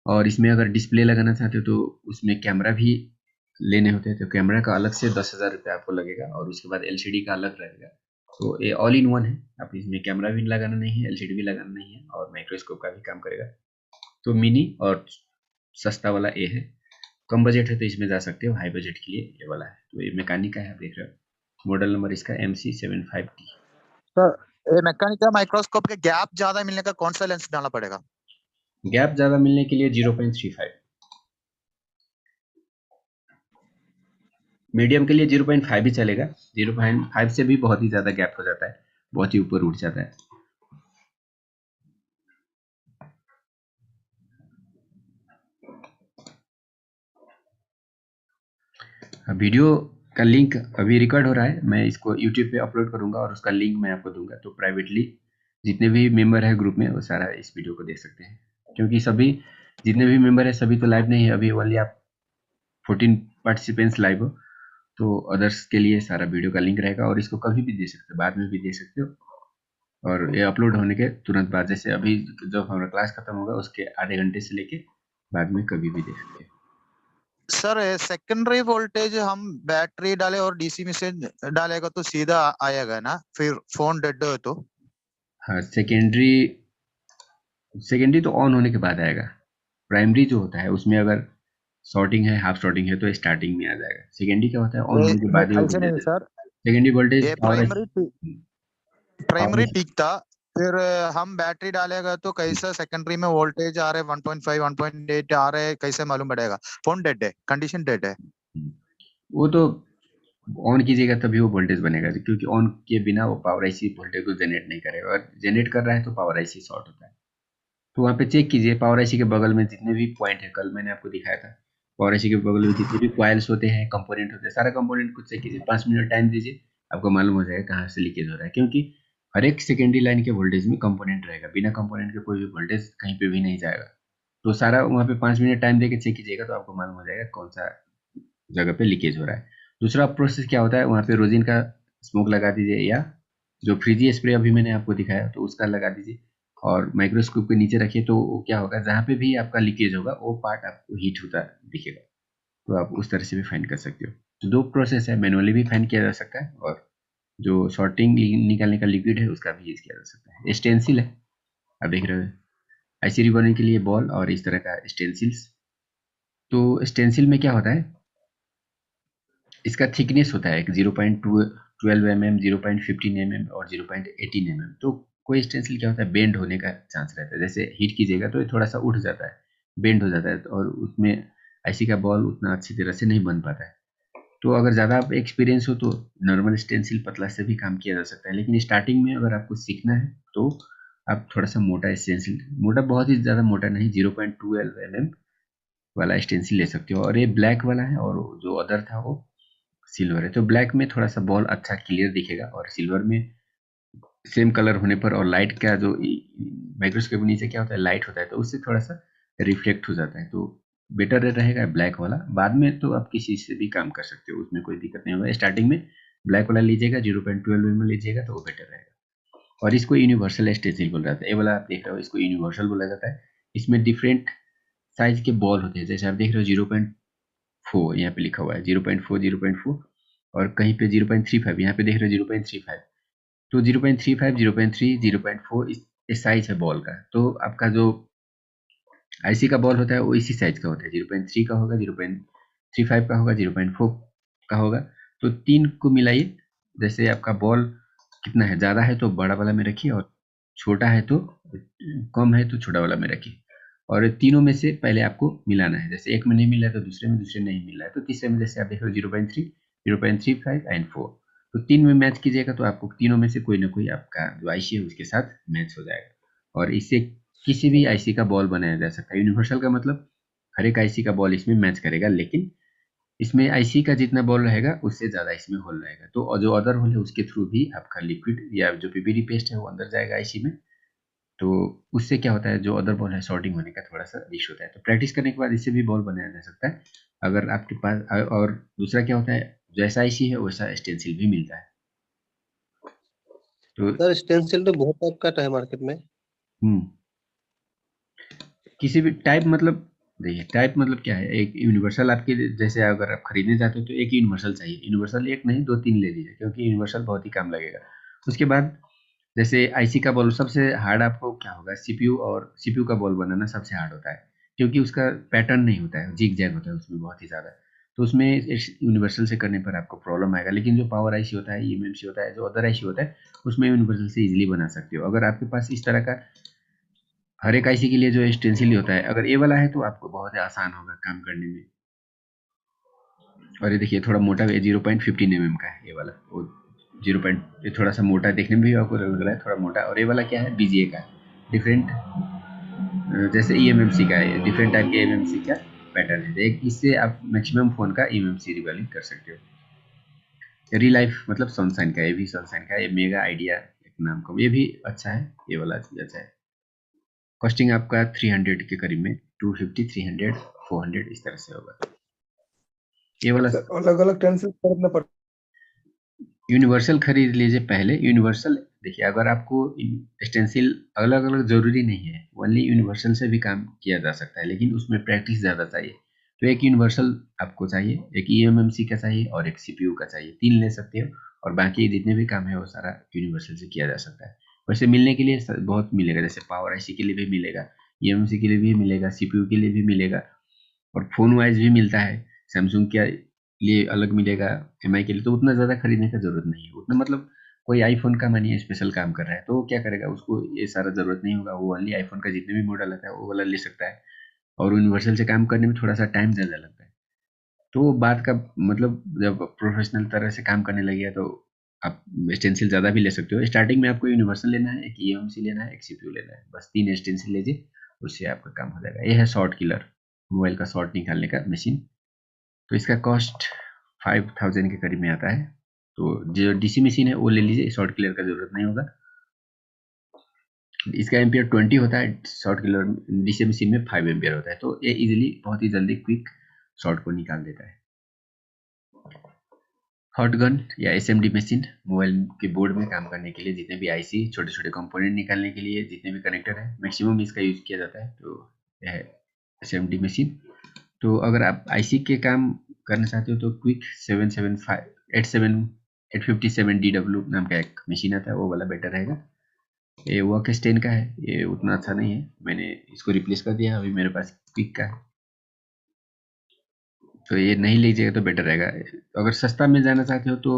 Speaker 1: और इसमें अगर डिस्प्ले लगाना चाहते हो तो उसमें कैमरा भी लेने होते हैं, तो कैमरा का अलग से 10,000 रुपये आपको लगेगा और उसके बाद LCD का अलग रहेगा। तो ये ऑल इन वन है, आप इसमें कैमरा भी लगाना नहीं है, LCD भी लगाना नहीं है और माइक्रोस्कोप का भी काम करेगा। तो मिनी और सस्ता वाला ये है। कम बजट है तो इसमें जा सकते हो, हाई बजट के लिए ये वाला है। तो ये मैकेनिक का है, आप देख रहे हो। मॉडल नंबर इसका MC75T।
Speaker 6: सर ये मैकेनिकल माइक्रोस्कोप के गैप ज्यादा मिलने का कौन सा लेंस डालना पड़ेगा?
Speaker 1: गैप ज़्यादा मिलने के लिए 0.35, मीडियम के लिए 0.5 भी चलेगा। 0.5 से भी बहुत ही ज़्यादा गैप हो जाता है, बहुत ही ऊपर उठ जाता है। वीडियो का लिंक अभी रिकॉर्ड हो रहा है, मैं इसको यूट्यूब पे अपलोड करूंगा और उसका लिंक मैं आपको दूंगा। तो प्राइवेटली जितने भी मेंबर है ग्रुप में वो सारा इस वीडियो को देख सकते हैं, क्योंकि सभी जितने भी मेंबर है सभी तो लाइव नहीं है, अभी ओनली आप 14 पार्टिसिपेंट्स लाइव हो। तो अदर्स के लिए सारा वीडियो का लिंक रहेगा और इसको कभी भी दे सकते हो, बाद में भी दे सकते हो। और ये अपलोड होने के तुरंत बाद, जैसे अभी जब हमारा क्लास खत्म होगा उसके आधे घंटे से लेके बाद में कभी भी दे सकते हैं।
Speaker 6: सर सेकेंडरी वोल्टेज हम बैटरी डाले और डीसी में से डालेगा तो सीधा आएगा ना, फिर फोन डेड हो तो?
Speaker 1: हाँ, सेकेंडरी तो ऑन होने के बाद आएगा। प्राइमरी जो होता है उसमें अगर शॉर्टिंग है, हाफ शॉर्टिंग है तो स्टार्टिंग में आ जाएगा। सेकेंडरी क्या होता है, ऑन होने के बाद ही वो
Speaker 6: ऐसे
Speaker 1: बन
Speaker 6: नहीं
Speaker 1: जाता है।
Speaker 6: सर,
Speaker 1: सेकेंडरी वोल्टेज
Speaker 6: ये प्राइमरी ठीक था, फिर हम बैटरी डालेगा तो कैसा सेकेंडरी में वोल्टेज आ रहे 1.5 1.8 आ रहे, कैसे मालूम पड़ेगा? फोन डेड है, कंडीशन डेड है।
Speaker 1: वो तो ऑन कीजिएगा तभी वो वोल्टेज बनेगा, क्योंकि ऑन के बिना वो पावर आईसी वोल्टेज को जनरेट नहीं करेगा, और जनरेट कर रहा है तो पावर आईसी शॉर्ट होता है। तो वहाँ पे चेक कीजिए पावर आईसी के बगल में जितने भी पॉइंट है, कल मैंने आपको दिखाया था पावर आईसी के बगल में जितने भी कॉइल्स होते हैं, कंपोनेंट होते हैं, सारा कंपोनेंट को चेक कीजिए। 5 मिनट टाइम दीजिए, आपको मालूम हो जाएगा कहाँ से लीकेज हो रहा है, क्योंकि हर एक सेकेंडरी लाइन के वोल्टेज में कंपोनेंट रहेगा, बिना कंपोनेंट के कोई भी वोल्टेज कहीं पे भी नहीं जाएगा। तो सारा वहाँ पे 5 मिनट टाइम देके चेक कीजिएगा तो आपको मालूम हो जाएगा कौन सा जगह पे लीकेज हो रहा है। दूसरा प्रोसेस क्या होता है, वहाँ पे रोजिन का स्मोक लगा दीजिए, या जो फ्रीजी स्प्रे अभी मैंने आपको दिखाया तो उसका लगा दीजिए और माइक्रोस्कोप के नीचे रखिए। तो क्या होगा, जहाँ पे भी आपका लीकेज होगा वो पार्ट आपको हीट होता दिखेगा। तो आप उस तरह से भी फाइन कर सकते हो। तो 2 प्रोसेस है, मैनुअली भी फाइन किया जा सकता है और जो शॉर्टिंग निकालने का लिक्विड है उसका भी यूज किया जा सकता है। स्टेंसिल है, आप देख रहे हो आईसी रिबॉर्डिंग के लिए बॉल और इस तरह का स्टेंसिल्स। तो स्टेंसिल में क्या होता है, इसका थिकनेस होता है 0.12 mm, 0.15 mm और 0.18 mm। तो कोई स्टेंसिल क्या होता है, बेंड होने का चांस रहता है, जैसे हीट कीजिएगा तो ये थोड़ा सा उठ जाता है, बेंड हो जाता है और उसमें आईसी का बॉल उतना अच्छी तरह से नहीं बन पाता है। तो अगर ज़्यादा आप एक्सपीरियंस हो तो नॉर्मल स्टेंसिल पतला से भी काम किया जा सकता है, लेकिन स्टार्टिंग में अगर आपको सीखना है तो आप थोड़ा सा मोटा स्टेंसिल, मोटा बहुत ही ज़्यादा मोटा नहीं, 0.12 mm वाला स्टेंसिल ले सकते हो। और ये ब्लैक वाला है और जो अदर था वो सिल्वर है। तो ब्लैक में थोड़ा सा बॉल अच्छा क्लियर दिखेगा और सिल्वर में सेम कलर होने पर और लाइट का जो माइक्रोस्कोप के नीचे क्या होता है, लाइट होता है, तो उससे थोड़ा सा रिफ्लेक्ट हो जाता है। तो बेटर रहेगा ब्लैक वाला। बाद में तो आप किसी से भी काम कर सकते हो, उसमें कोई दिक्कत नहीं होगा। स्टार्टिंग में ब्लैक वाला लीजिएगा, 0.12 mm लीजिएगा तो वो बेटर रहेगा। और इसको यूनिवर्सल स्टेंसिल बोला जाता है। ये वाला आप देख रहे हो, इसको यूनिवर्सल बोला जाता है। इसमें डिफरेंट साइज के बॉल होते हैं, जैसे आप देख रहे हो 0.4 यहाँ पे लिखा हुआ है, 0.4 0.4 और कहीं पे 0.35 यहाँ पे देख रहे हो 0.35। तो 0.35 0.3 0.4 इस साइज है बॉल का। तो आपका जो आईसी का बॉल होता है वो इसी साइज का होता है, 0.3 का होगा, 0.35 का होगा, 0.4 का होगा। तो 3 को मिलाइए, जैसे आपका बॉल कितना है, ज़्यादा है तो बड़ा वाला में रखिए और छोटा है तो कम है तो छोटा वाला में रखिए। और तीनों में से पहले आपको मिलाना है, जैसे एक में नहीं मिला है तो दूसरे में, दूसरे नहीं मिला है तो तीसरे में, जैसे आप देख रहे हो 0.3 0.35 एंड 4। तो 3 में मैच कीजिएगा तो आपको तीनों में से कोई ना कोई आपका जो आईसी है उसके साथ मैच हो जाएगा और इससे किसी भी आईसी का बॉल बनाया जा सकता है। यूनिवर्सल का मतलब हर एक आईसी का बॉल इसमें मैच करेगा, लेकिन इसमें आईसी का जितना बॉल रहेगा उससे ज़्यादा इसमें होल रहेगा। तो जो अदर होल है उसके थ्रू भी आपका लिक्विड या जो पीपीडी पेस्ट है वो अंदर जाएगा आईसी में। तो उससे क्या होता है, जो अदर बॉल है शॉर्टिंग होने का थोड़ा सा रिस्क होता है। तो प्रैक्टिस करने के बाद इससे भी बॉल बनाया जा सकता है अगर आपके पास। और दूसरा क्या होता है, जैसा आईसी है वैसा स्टेंसिल भी मिलता है। तो
Speaker 5: सर स्टेंसिल तो बहुत टाइप का आता है मार्केट में।
Speaker 1: किसी भी टाइप मतलब देखिए टाइप मतलब क्या है, एक यूनिवर्सल आपके जैसे अगर आप खरीदने जाते हो तो एक यूनिवर्सल चाहिए, यूनिवर्सल एक नहीं 2-3 ले लीजिए क्योंकि यूनिवर्सल बहुत ही काम लगेगा। उसके बाद जैसे आईसी का बॉल सबसे हार्ड आपको क्या होगा, सीपीयू, और सीपीयू का बॉल बनाना सबसे हार्ड होता है क्योंकि उसका पैटर्न नहीं होता है, जिग जैग होता है उसमें बहुत ही ज़्यादा। तो उसमें यूनिवर्सल से करने पर आपको प्रॉब्लम आएगा, लेकिन जो पावर आईसी होता है, ईएमएमसी होता है, जो अदर आईसी होता है, उसमें यूनिवर्सल से इजीली बना सकते हो। अगर आपके पास इस तरह का हर एक आईसी के लिए जो स्टेंसिल होता है, अगर ये वाला है तो आपको बहुत ही आसान होगा काम करने में। और ये देखिए थोड़ा मोटा है, 0.15 mm का है ये वाला, वो 0. ये थोड़ा सा मोटा देखने में भी आपको लग रहा है थोड़ा मोटा। और ये वाला क्या है, बीजीए का है, डिफरेंट जैसे ईएमएमसी का है, डिफरेंट टाइप के ईएमएमसी का पैटर्न है। देख इससे आप मैक्सिमम फोन का ईएमएमसी रिवैल्यूइंग कर सकते हो। रिलाइफ मतलब सनशाइन का, ये भी सनशाइन का है, ये मेगा आइडिया एक नाम का, ये भी अच्छा है, ये वाला भी अच्छा है। कॉस्टिंग आपका 300 के करीब में, 250, 300, 400 इस तरह से होगा ये वाला।
Speaker 3: सर अलग अलग टेंसिल खरीदना पड़ता
Speaker 1: यूनिवर्सल खरीद लीजिए पहले। यूनिवर्सल देखिए, अगर आपको स्टेंसिल अलग अलग ज़रूरी नहीं है, ओनली यूनिवर्सल से भी काम किया जा सकता है, लेकिन उसमें प्रैक्टिस ज़्यादा चाहिए। तो एक यूनिवर्सल आपको चाहिए, एक ईएमएमसी का चाहिए और एक सीपीयू का चाहिए, 3 ले सकते हो। और बाकी जितने भी काम है वो सारा यूनिवर्सल से किया जा सकता है। वैसे मिलने के लिए बहुत मिलेगा, जैसे पावर आईसी के लिए भी मिलेगा, ईएमएमसी के लिए भी मिलेगा, सीपीयू के लिए भी मिलेगा, और फ़ोन वाइज भी मिलता है। सैमसंग के लिए अलग मिलेगा, एमआई के लिए। तो उतना ज़्यादा खरीदने का ज़रूरत नहीं है उतना, मतलब कोई आईफोन का मानिए स्पेशल काम कर रहा है तो वो क्या करेगा, उसको ये सारा ज़रूरत नहीं होगा, वो ओनली आईफोन का जितने भी मॉडल आता है वो वाला ले सकता है। और यूनिवर्सल से काम करने में थोड़ा सा टाइम ज़्यादा लगता है। तो बात का मतलब जब प्रोफेशनल तरह से काम करने लगे तो आप स्टेंसिल ज़्यादा भी ले सकते हो। स्टार्टिंग में आपको यूनिवर्सल लेना है, एक ईएमसी लेना है, एक सीपीयू लेना है, बस 3 स्टेंसिल लीजिए, उससे आपका काम हो जाएगा। ये है शॉर्ट किलर, मोबाइल का शॉर्ट निकालने का मशीन। तो इसका कॉस्ट 5000 के करीब में आता है। तो जो डीसी मशीन है वो ले लीजिए, शॉर्ट किलर का ज़रूरत नहीं होगा। इसका एम्पियर 20 होता है, शॉर्ट किलर डीसी मशीन में 5 एम्पियर होता है। तो ये इजीली बहुत ही जल्दी क्विक शॉर्ट को निकाल देता है। हॉट गन या एसएमडी मशीन, मोबाइल के बोर्ड में काम करने के लिए, जितने भी आईसी छोटे छोटे कंपोनेंट निकालने के लिए जितने भी कनेक्टर है, मैक्सिमम इसका यूज किया जाता है। तो यह है एसएमडी मशीन। तो अगर आप आईसी के काम करना चाहते हो तो क्विक 857 DW नाम का एक मशीन आता है, वो वाला बेटर रहेगा। ये वर्क स्टेन का है, ये उतना अच्छा नहीं है, मैंने इसको रिप्लेस कर दिया, अभी मेरे पास क्विक का है। तो ये नहीं लीजिएगा तो बेटर रहेगा। अगर सस्ता में जाना चाहते हो तो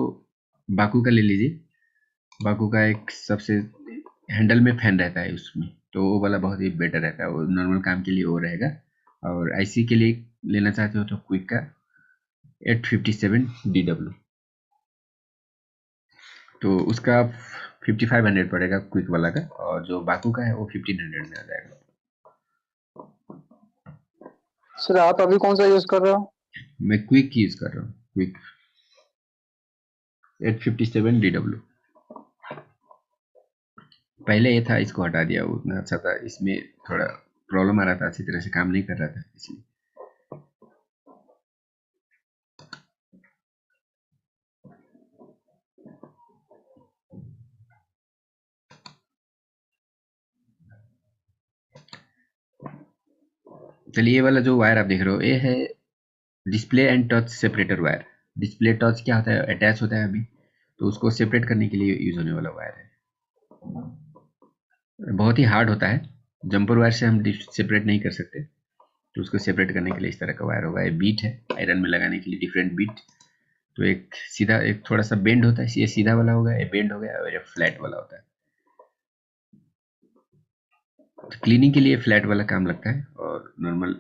Speaker 1: बाकू का ले लीजिए। बाकू का एक सबसे हैंडल में फैन रहता है उसमें, तो वो वाला बहुत ही बेटर रहता है, वो नॉर्मल काम के लिए वो रहेगा। और आईसी के लिए लेना चाहते हो तो क्विक का 857 DW, तो उसका 5500 पड़ेगा क्विक वाला का, और जो बाकू का है वो 1500 में आ जाएगा।
Speaker 4: सर आप अभी कौन सा यूज कर रहे हो?
Speaker 1: मैं क्विक यूज कर रहा हूँ, क्विक 857 DW। पहले ये था, इसको हटा दिया, वो उतना अच्छा था, इसमें थोड़ा प्रॉब्लम आ रहा था, अच्छी तरह से काम नहीं कर रहा था इसलिए। चलिए, ये वाला जो वायर आप देख रहे हो ये है display and touch separator wire. Display touch क्या होता है, अटैच होता है अभी, तो उसको सेपरेट करने के लिए यूज होने वाला वायर है। बहुत ही हार्ड होता है, जंपर वायर से हम सेपरेट नहीं कर सकते, तो उसको सेपरेट करने के लिए इस तरह का वायर होगा। ये बीट है आयरन में लगाने के लिए, डिफरेंट बीट। तो एक सीधा, एक थोड़ा सा बेंड होता है, ये सीधा वाला होगा, ये बेंड हो गया, और ये फ्लैट वाला होता है। तो क्लीनिंग के लिए फ्लैट वाला काम लगता है, और नॉर्मल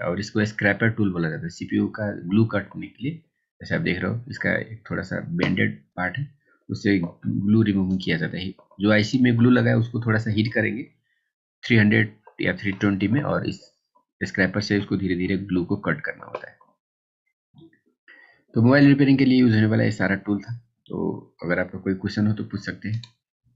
Speaker 1: और इसको स्क्रैपर टूल बोला जाता है सीपीयू का ग्लू काटने के लिए। जैसे आप देख रहे हो, इसका एक थोड़ा सा बेंडेड पार्ट है, उससे ग्लू रिमूव किया जाता है। जो आईसी में ग्लू लगा है उसको थोड़ा सा हीट करेंगे 300 या 320 में, और इस स्क्रैपर से उसको धीरे धीरे ग्लू को कट करना होता है। तो मोबाइल रिपेयरिंग के लिए यूज होने वाला ये सारा टूल था। तो अगर आपका कोई क्वेश्चन हो तो पूछ सकते हैं।